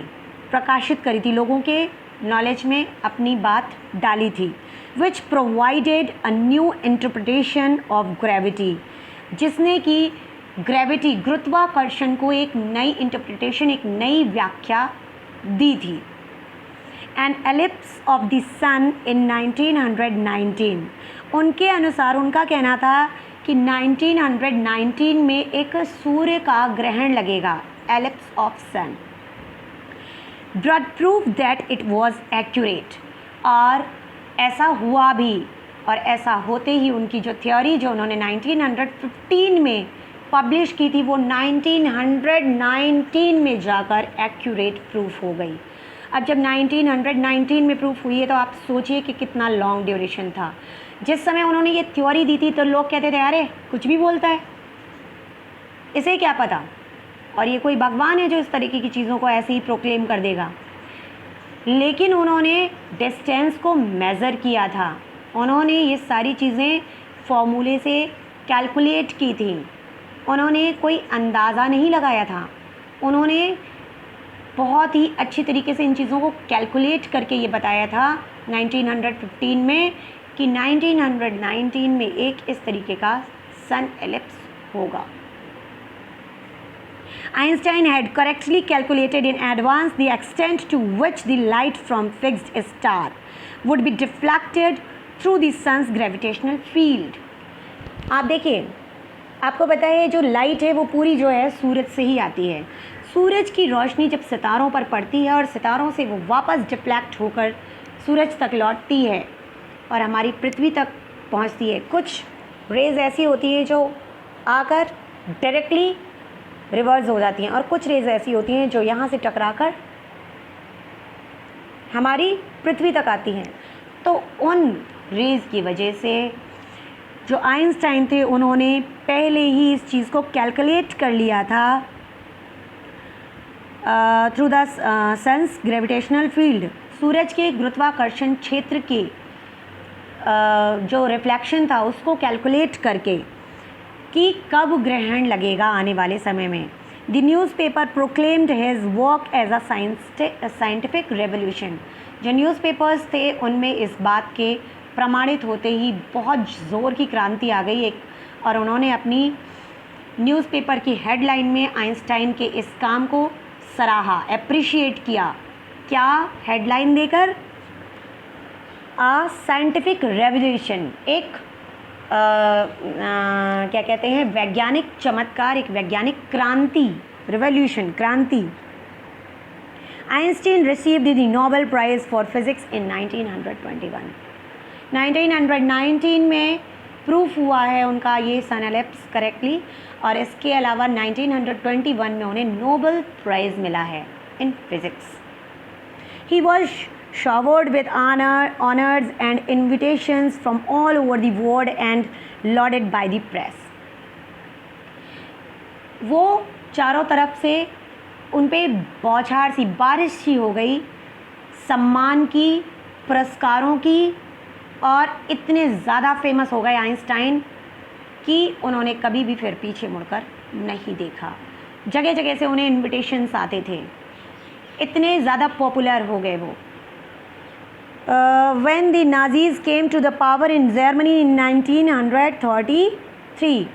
प्रकाशित करी थी, लोगों के नॉलेज में अपनी बात डाली थी। Which provided a new interpretation of gravity, जिसने कि ग्रेविटी, गुरुत्वाकर्षण को एक नई इंटरप्रिटेशन, एक नई व्याख्या दी थी। एन एलिप्स ऑफ द सन इन 1919, उनके अनुसार उनका कहना था कि 1919 में एक सूर्य का ग्रहण लगेगा, eclipse of sun. Blood proof that it was accurate, और ऐसा हुआ भी, और ऐसा होते ही उनकी जो थ्योरी जो उन्होंने 1915 में पब्लिश की थी वो 1919 में जाकर एक्यूरेट प्रूफ हो गई। अब जब 1919 में प्रूफ हुई है तो आप सोचिए कि कितना लॉन्ग ड्यूरेशन था। जिस समय उन्होंने ये थ्योरी दी थी तो लोग कहते थे अरे कुछ भी बोलता है, इसे क्या पता, और ये कोई भगवान है जो इस तरीके की चीज़ों को ऐसे ही प्रोक्लेम कर देगा। लेकिन उन्होंने डिस्टेंस को मेज़र किया था, उन्होंने ये सारी चीज़ें फॉर्मूले से कैलकुलेट की थी, उन्होंने कोई अंदाज़ा नहीं लगाया था, उन्होंने बहुत ही अच्छी तरीके से इन चीज़ों को कैलकुलेट करके ये बताया था 1915 में कि 1919 में एक इस तरीके का सन एलिप्स होगा। Einstein had correctly calculated in advance the extent to which the light from fixed star would be deflected through the sun's gravitational field. आप देखिए, आपको पता है जो लाइट है वो पूरी जो है सूरज से ही आती है। सूरज की रोशनी जब सितारों पर पड़ती है और सितारों से वो वापस डिफ्लेक्ट होकर सूरज तक लौटती है और हमारी पृथ्वी तक पहुंचती है। कुछ रेज़ ऐसी होती हैं जो आकर डायरेक्टली रिवर्स हो जाती हैं और कुछ रेज़ ऐसी होती हैं जो यहाँ से टकराकर हमारी पृथ्वी तक आती हैं। तो उन रेज़ की वजह से जो आइंस्टाइन थे उन्होंने पहले ही इस चीज़ को कैलकुलेट कर लिया था through the sun's gravitational field, सूरज के गुरुत्वाकर्षण क्षेत्र के जो रिफ्लेक्शन था उसको कैलकुलेट करके कि कब ग्रहण लगेगा आने वाले समय में। The newspaper proclaimed his work as a scientific revolution. जो न्यूज़पेपर्स थे उनमें इस बात के प्रमाणित होते ही बहुत ज़ोर की क्रांति आ गई एक, और उन्होंने अपनी न्यूज़पेपर की हेडलाइन में आइंस्टाइन के इस काम को सराहा, अप्रिशिएट किया। क्या हेडलाइन देकर? आ साइंटिफिक रेवोल्यूशन, एक क्या कहते हैं, वैज्ञानिक चमत्कार, एक वैज्ञानिक क्रांति, रिवोल्यूशन, क्रांति। Einstein received the Nobel prize for physics in 1921। 1919 में प्रूफ हुआ है उनका ये सन एलिप्स करेक्टली, और इसके अलावा 1921 में उन्हें नोबेल प्राइज़ मिला है in physics. He was showered with honors and invitations from all over the world and lauded by the press. वो चारों तरफ से उन पे बौछार सी, बारिश सी हो गई सम्मान की, पुरस्कारों की, और इतने ज़्यादा फेमस हो गए आइंस्टाइन कि उन्होंने कभी भी फिर पीछे मुड़कर नहीं देखा। जगह जगह से उन्हें इन्विटेशंस आते थे, इतने ज़्यादा पॉपुलर हो गए वो। when the Nazis came to the power in Germany in 1933,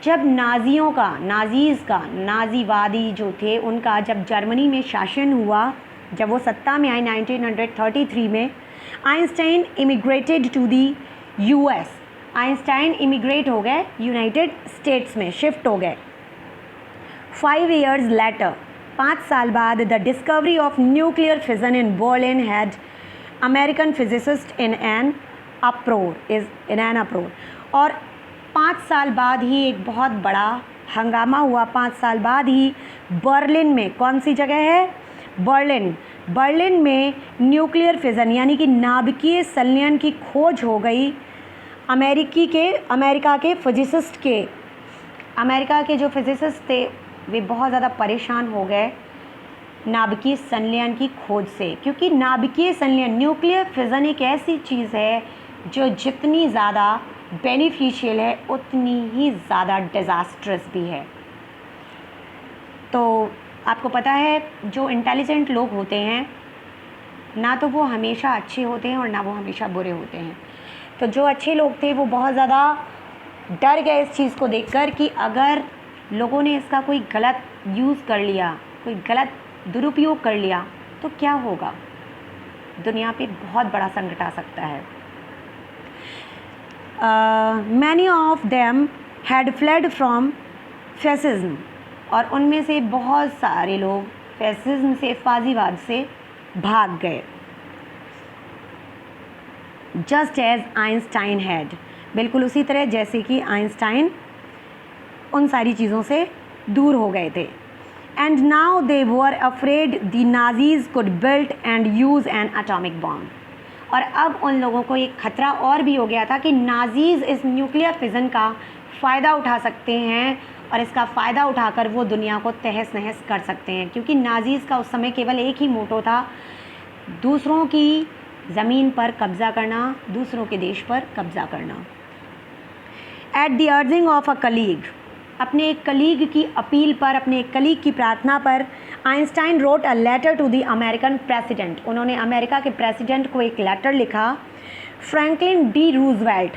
जब नाज़ियों का, नाज़ीवादी जो थे उनका जब जर्मनी में शासन हुआ, जब वो सत्ता में आए 1933 में, Einstein immigrated to the US। Einstein immigrate हो गए, यूनाइटेड स्टेट्स में शिफ्ट हो गए। 5 years later, 5 साल बाद, the discovery of nuclear fission in Berlin had American physicist in an अप्रोर। और 5 साल बाद ही एक बहुत बड़ा हंगामा हुआ। 5 साल बाद ही बर्लिन में, कौन सी जगह है? बर्लिन में न्यूक्लियर फिजन यानी कि नाभिकीय संलयन की खोज हो गई। अमेरिका के फिजिसिस्ट के, अमेरिका के जो फिजिसिस्ट थे वे बहुत ज़्यादा परेशान हो गए नाभिकीय संलयन की खोज से, क्योंकि नाभिकीय संलयन, न्यूक्लियर फिजन एक ऐसी चीज़ है जो जितनी ज़्यादा बेनिफिशियल है उतनी ही ज़्यादा डिज़ास्ट्रस भी है। तो आपको पता है जो इंटेलिजेंट लोग होते हैं ना तो वो हमेशा अच्छे होते हैं और ना वो हमेशा बुरे होते हैं। तो जो अच्छे लोग थे वो बहुत ज़्यादा डर गए इस चीज़ को देखकर कि अगर लोगों ने इसका कोई गलत यूज़ कर लिया, कोई गलत दुरुपयोग कर लिया तो क्या होगा, दुनिया पे बहुत बड़ा संकट आ सकता है। Many of them had fled from fascism, और उनमें से बहुत सारे लोग फैसिज्म से, फाजीवाद से भाग गए। जस्ट एज आइंस्टाइन हैड, बिल्कुल उसी तरह जैसे कि आइंस्टाइन उन सारी चीज़ों से दूर हो गए थे। And now they were afraid the Nazis could built and use an atomic bomb, और अब उन लोगों को एक खतरा और भी हो गया था कि नाजीज़ इस न्यूक्लियर फिज़न का फ़ायदा उठा सकते हैं और इसका फ़ायदा उठाकर वो दुनिया को तहस नहस कर सकते हैं, क्योंकि नाजीज़ का उस समय केवल एक ही मोटो था, दूसरों की ज़मीन पर कब्ज़ा करना, दूसरों के देश पर कब्ज़ा करना। At the urging of a colleague, अपने एक कलीग की अपील पर, अपने एक कलीग की प्रार्थना पर, Einstein wrote a letter to the American president, उन्होंने अमेरिका के प्रेसिडेंट को एक लेटर लिखा। Franklin D Roosevelt,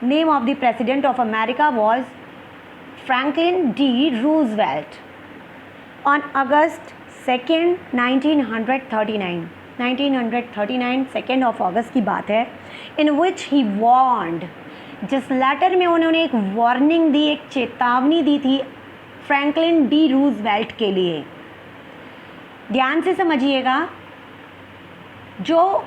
name of the president of America was Franklin D Roosevelt. On August 2, 1939 2 अगस्त की बात है, इन विच ही वार्नड, जिस लेटर में उन्होंने एक वार्निंग दी, एक चेतावनी दी थी फ्रैंकलिन डी रूजवेल्ट के लिए। ध्यान से समझिएगा, जो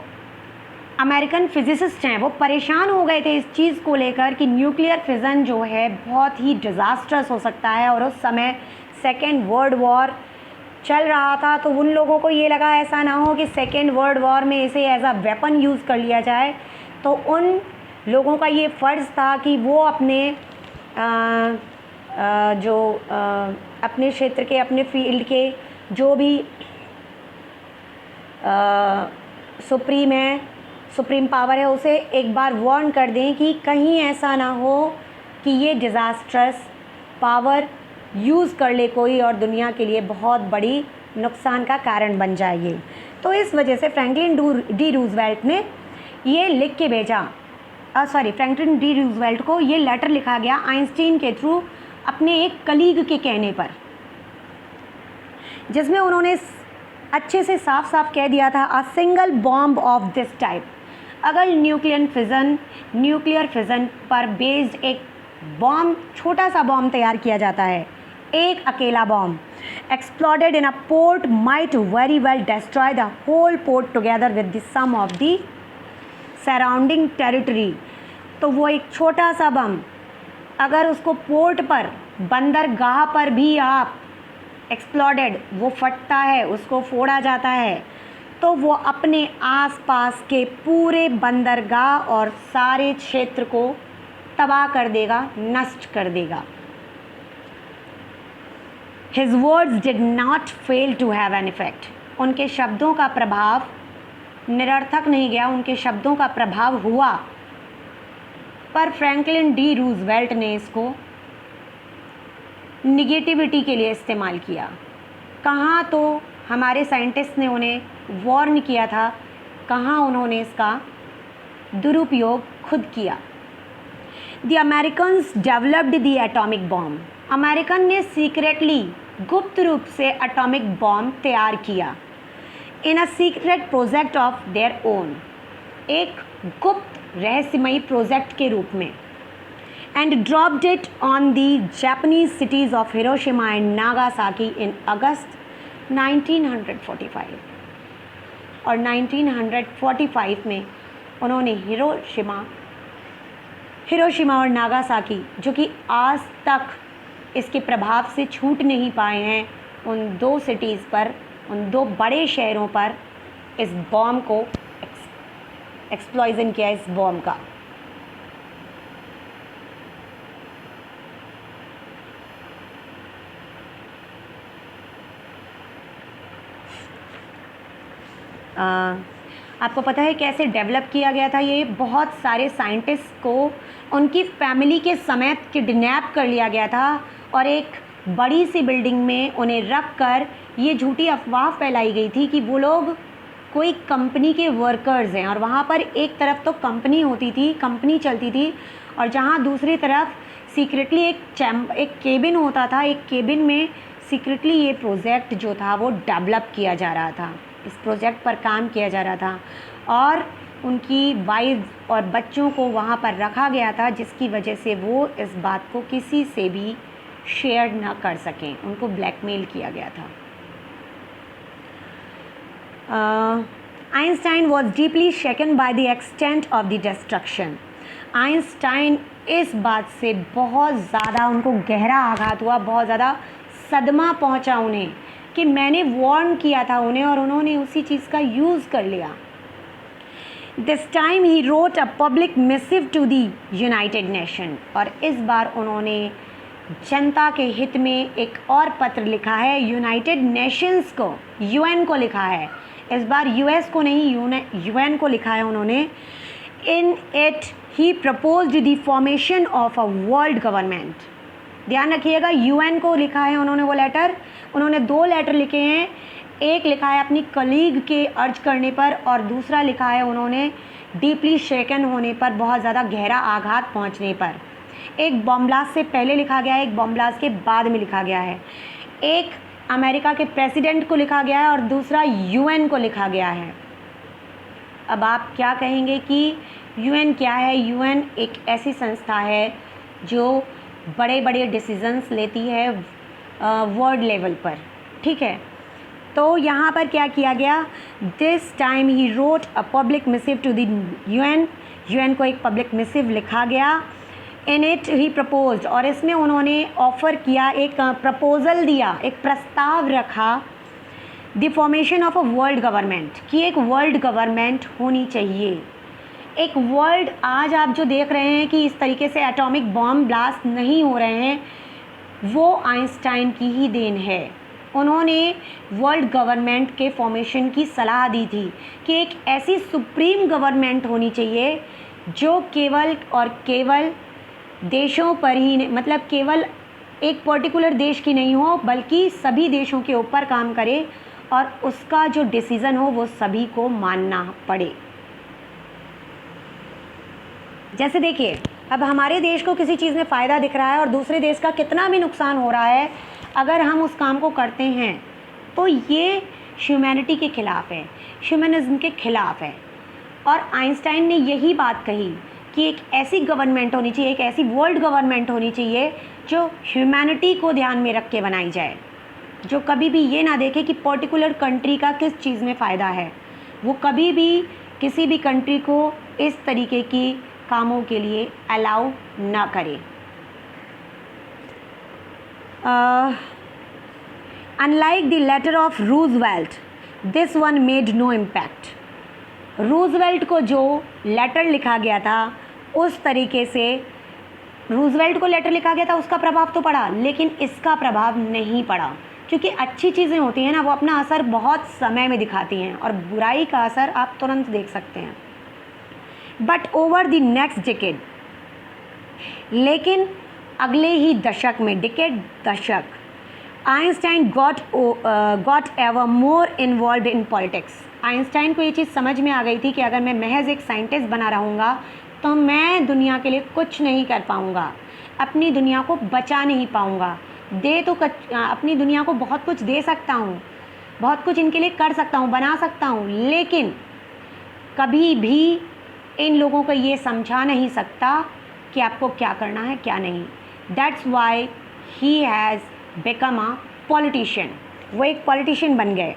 अमेरिकन फिजिसिस्ट हैं वो परेशान हो गए थे इस चीज़ को लेकर कि न्यूक्लियर फिज़न जो है बहुत ही डिज़ास्ट्रस हो सकता है, और उस समय सेकेंड वर्ल्ड वॉर चल रहा था, तो उन लोगों को ये लगा ऐसा ना हो कि सेकेंड वर्ल्ड वॉर में इसे एज अ वेपन यूज़ कर लिया जाए। तो उन लोगों का ये फ़र्ज़ था कि वो अपने अपने क्षेत्र के, अपने फील्ड के जो भी सुप्रीम पावर है उसे एक बार वार्न कर दें कि कहीं ऐसा ना हो कि ये डिज़ास्ट्रस पावर यूज़ कर ले कोई और दुनिया के लिए बहुत बड़ी नुकसान का कारण बन जाए ये। तो इस वजह से फ्रैंकलिन डी रूजवेल्ट ने ये लिख के भेजा, फ्रैंकलिन डी रूजवेल्ट को ये लेटर लिखा गया आइंस्टीन के थ्रू अपने एक कलीग के कहने पर, जिसमें उन्होंने अच्छे से साफ साफ कह दिया था, a single bomb of this type, अगर न्यूक्लियर फिज़न पर बेस्ड एक बॉम्ब, छोटा सा बॉम्ब तैयार किया जाता है, एक अकेला bomb, exploded in a port might very well destroy the whole port together with the some of the surrounding territory. तो वो एक छोटा सा बम अगर उसको पोर्ट पर, बंदरगाह पर भी आप एक्सप्लोडेड, वो फटता है, उसको फोड़ा जाता है, तो वो अपने आसपास के पूरे बंदरगाह और सारे क्षेत्र को तबाह कर देगा, नष्ट कर देगा। His words did not fail to have an effect. उनके शब्दों का प्रभाव निरर्थक नहीं गया, उनके शब्दों का प्रभाव हुआ, पर फ्रैंकलिन डी रूजवेल्ट ने इसको निगेटिविटी के लिए इस्तेमाल किया। कहाँ तो हमारे साइंटिस्ट ने उन्हें वार्न किया था, कहाँ उन्होंने इसका दुरुपयोग खुद किया। The Americans developed the atomic bomb, American ने सीक्रेटली, गुप्त रूप से एटॉमिक बॉम्ब तैयार किया। In a secret project of their own, एक गुप्त रहस्यमयी प्रोजेक्ट के रूप में, and dropped it on the Japanese cities of Hiroshima and Nagasaki in August 1945। और 1945 में उन्होंने हिरोशिमा और नागासाकी, जो कि आज तक इसके प्रभाव से छूट नहीं पाए हैं, उन दो सिटीज़ पर, उन दो बड़े शहरों पर इस बॉम्ब को एक्सप्लॉजन किया, इस बॉम्ब का। आपको पता है कैसे डेवलप किया गया था ये? बहुत सारे साइंटिस्ट को उनकी फैमिली के समेत किडनैप कर लिया गया था और एक बड़ी सी बिल्डिंग में उन्हें रख कर ये झूठी अफवाह फैलाई गई थी कि वो लोग कोई कंपनी के वर्कर्स हैं, और वहाँ पर एक तरफ तो कंपनी होती थी, कंपनी चलती थी, और जहाँ दूसरी तरफ सीक्रेटली एक केबिन होता था, एक केबिन में सीक्रेटली ये प्रोजेक्ट जो था वो डेवलप किया जा रहा था, इस प्रोजेक्ट पर काम किया जा रहा था, और उनकी वाइफ और बच्चों को वहाँ पर रखा गया था, जिसकी वजह से वो इस बात को किसी से भी शेयर ना कर सकें, उनको ब्लैकमेल किया गया था। Einstein was deeply shaken by the extent of the destruction. Einstein इस बात से बहुत ज़्यादा उनको गहरा आघात हुआ, बहुत ज़्यादा सदमा पहुंचा उन्हें कि मैंने वार्न किया था उन्हें और उन्होंने उसी चीज़ का यूज़ कर लिया। This time he wrote a public missive to the United Nation, और इस बार उन्होंने जनता के हित में एक और पत्र लिखा है, यूनाइटेड नेशंस को, यूएन को लिखा है। इस बार यूएस को नहीं, यूएन को लिखा है उन्होंने। In it he proposed the formation of a world government. ध्यान रखिएगा, यूएन को लिखा है उन्होंने वो लेटर। उन्होंने 2 लेटर लिखे हैं, एक लिखा है अपनी कलीग के अर्ज करने पर और दूसरा लिखा है उन्होंने डीपली शेकन होने पर, बहुत ज़्यादा गहरा आघात पहुंचने पर। एक बॉम्ब ब्लास्ट से पहले लिखा गया है, एक बॉम्ब ब्लास्ट के बाद में लिखा गया है। एक अमेरिका के प्रेसिडेंट को लिखा गया है और दूसरा यूएन को लिखा गया है। अब आप क्या कहेंगे कि यूएन क्या है? यूएन एक ऐसी संस्था है जो बड़े बड़े डिसीजंस लेती है वर्ल्ड लेवल पर, ठीक है। तो यहाँ पर क्या किया गया, this time he wrote a public missive to the UN. UN को एक पब्लिक मिसिव लिखा गया। इन इट ही प्रपोज्ड, और इसमें उन्होंने ऑफ़र किया, एक प्रपोज़ल दिया, एक प्रस्ताव रखा, the formation of a world government, कि एक वर्ल्ड गवर्नमेंट होनी चाहिए। एक वर्ल्ड, आज आप जो देख रहे हैं कि इस तरीके से एटॉमिक बॉम्ब ब्लास्ट नहीं हो रहे हैं, वो आइंस्टाइन की ही देन है। उन्होंने वर्ल्ड गवर्नमेंट के फॉर्मेशन की सलाह दी थी कि एक ऐसी सुप्रीम गवर्नमेंट होनी चाहिए जो केवल और केवल देशों पर ही, मतलब केवल एक पर्टिकुलर देश की नहीं हो, बल्कि सभी देशों के ऊपर काम करे और उसका जो डिसीज़न हो वो सभी को मानना पड़े। जैसे देखिए, अब हमारे देश को किसी चीज़ में फ़ायदा दिख रहा है और दूसरे देश का कितना भी नुकसान हो रहा है, अगर हम उस काम को करते हैं तो ये ह्यूमैनिटी के ख़िलाफ़ है, ह्यूमनिज़्म के ख़िलाफ़ है। और आइंस्टाइन ने यही बात कही कि एक ऐसी गवर्नमेंट होनी चाहिए, एक ऐसी वर्ल्ड गवर्नमेंट होनी चाहिए जो ह्यूमैनिटी को ध्यान में रख के बनाई जाए, जो कभी भी ये ना देखे कि पर्टिकुलर कंट्री का किस चीज़ में फ़ायदा है। वो कभी भी किसी भी कंट्री को इस तरीके की कामों के लिए अलाउ ना करे। Unlike the letter of Roosevelt, this one made no impact. Roosevelt को जो लेटर लिखा गया था, उस तरीके से रूजवेल्ट को लेटर लिखा गया था, उसका प्रभाव तो पड़ा, लेकिन इसका प्रभाव नहीं पड़ा, क्योंकि अच्छी चीज़ें होती हैं ना, वो अपना असर बहुत समय में दिखाती हैं और बुराई का असर आप तुरंत देख सकते हैं। But over the next decade, लेकिन अगले ही दशक में, डिकेड दशक, Einstein got ever more involve in politics. Einstein को ये चीज़ समझ में आ गई थी कि अगर मैं महज एक साइंटिस्ट बना रहूँगा तो मैं दुनिया के लिए कुछ नहीं कर पाऊँगा, अपनी दुनिया को बचा नहीं पाऊँगा। अपनी दुनिया को बहुत कुछ दे सकता हूँ, बहुत कुछ इनके लिए कर सकता हूँ, बना सकता हूँ, लेकिन कभी भी इन लोगों को ये समझा नहीं सकता कि आपको क्या करना है क्या नहीं। That's why he has become a politician. वो एक पॉलिटिशियन बन गए।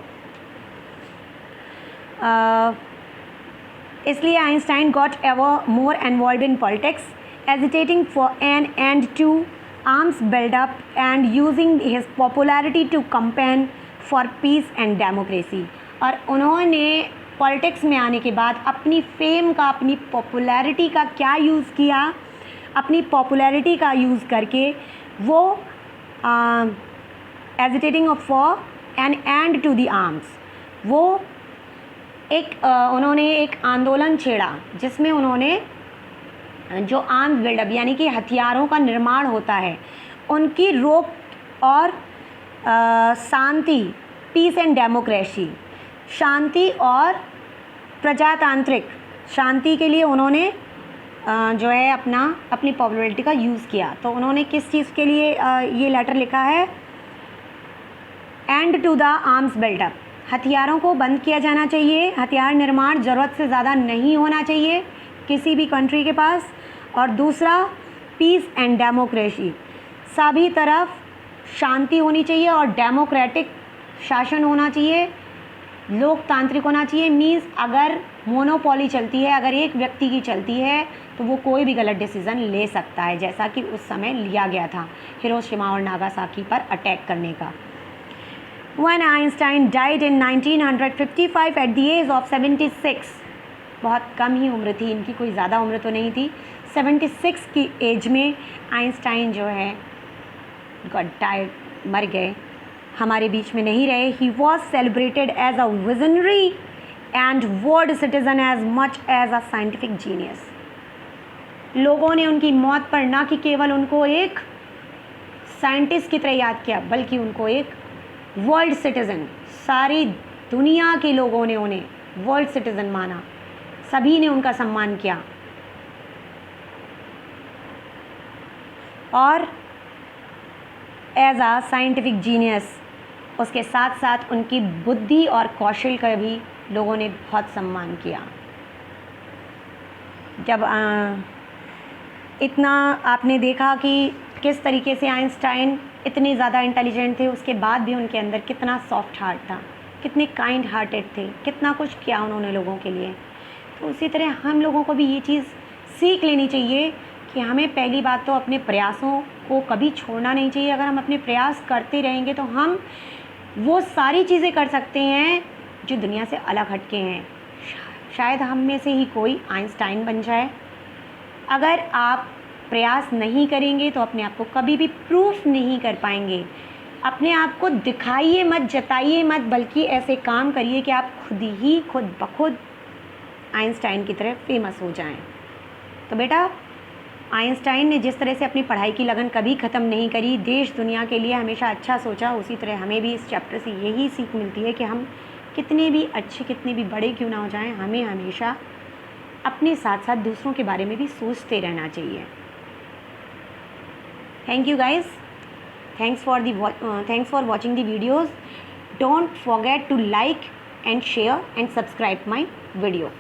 इसलिए Einstein got ever more involve in politics, agitating for an end to arms buildup and using his popularity to campaign for peace and democracy. और उन्होंने politics में आने के बाद अपनी फेम का, अपनी पॉपुलैरिटी का क्या यूज़ किया, अपनी पॉपुलैरिटी का यूज़ करके वो agitating for an end to the arms, वो उन्होंने एक आंदोलन छेड़ा जिसमें उन्होंने जो आर्म्स बिल्डअप यानी कि हथियारों का निर्माण होता है उनकी रोक और शांति, पीस एंड डेमोक्रेसी, शांति और प्रजातांत्रिक शांति के लिए उन्होंने जो है अपनी पॉपुलैरिटी का यूज़ किया। तो उन्होंने किस चीज़ के लिए ये लेटर लिखा है, end to the arms buildup, हथियारों को बंद किया जाना चाहिए, हथियार निर्माण ज़रूरत से ज़्यादा नहीं होना चाहिए किसी भी कंट्री के पास। और दूसरा पीस एंड डेमोक्रेसी, सभी तरफ शांति होनी चाहिए और डेमोक्रेटिक शासन होना चाहिए, लोकतांत्रिक होना चाहिए मीन्स अगर मोनोपोली चलती है, अगर एक व्यक्ति की चलती है तो वो कोई भी गलत डिसीज़न ले सकता है, जैसा कि उस समय लिया गया था हिरोशिमा और नागासाकी पर अटैक करने का। When Einstein died in 1955 at the age of 76, बहुत कम ही उम्र थी इनकी, कोई ज़्यादा उम्र तो नहीं थी। 76 की एज में आइंस्टाइन जो है गॉट डाइड, मर गए, हमारे बीच में नहीं रहे। He was celebrated as a visionary and world citizen as much as a scientific genius. लोगों ने उनकी मौत पर ना कि केवल उनको एक साइंटिस्ट की तरह याद किया, बल्कि उनको एक वर्ल्ड सिटीज़न, सारी दुनिया के लोगों ने उन्हें वर्ल्ड सिटीज़न माना, सभी ने उनका सम्मान किया। और एज आ साइंटिफिक जीनियस, उसके साथ साथ उनकी बुद्धि और कौशल का भी लोगों ने बहुत सम्मान किया। जब इतना आपने देखा कि किस तरीके से आइंस्टाइन इतने ज़्यादा इंटेलिजेंट थे, उसके बाद भी उनके अंदर कितना सॉफ्ट हार्ट था, कितने काइंड हार्टेड थे, कितना कुछ किया उन्होंने लोगों के लिए। तो उसी तरह हम लोगों को भी ये चीज़ सीख लेनी चाहिए कि हमें पहली बात तो अपने प्रयासों को कभी छोड़ना नहीं चाहिए। अगर हम अपने प्रयास करते रहेंगे तो हम वो सारी चीज़ें कर सकते हैं जो दुनिया से अलग हटके हैं। शायद हम में से ही कोई आइंस्टाइन बन जाए। अगर आप प्रयास नहीं करेंगे तो अपने आप को कभी भी प्रूफ नहीं कर पाएंगे। अपने आप को दिखाइए मत, जताइए मत, बल्कि ऐसे काम करिए कि आप खुद ब खुद आइंस्टाइन की तरह फेमस हो जाएं। तो बेटा, आइंस्टाइन ने जिस तरह से अपनी पढ़ाई की लगन कभी ख़त्म नहीं करी, देश दुनिया के लिए हमेशा अच्छा सोचा, उसी तरह हमें भी इस चैप्टर से यही सीख मिलती है कि हम कितने भी अच्छे, कितने भी बड़े क्यों ना हो जाएं, हमें हमेशा अपने साथ साथ दूसरों के बारे में भी सोचते रहना चाहिए। Thank you guys. Thanks for watching the videos. Don't forget to like and share and subscribe my video.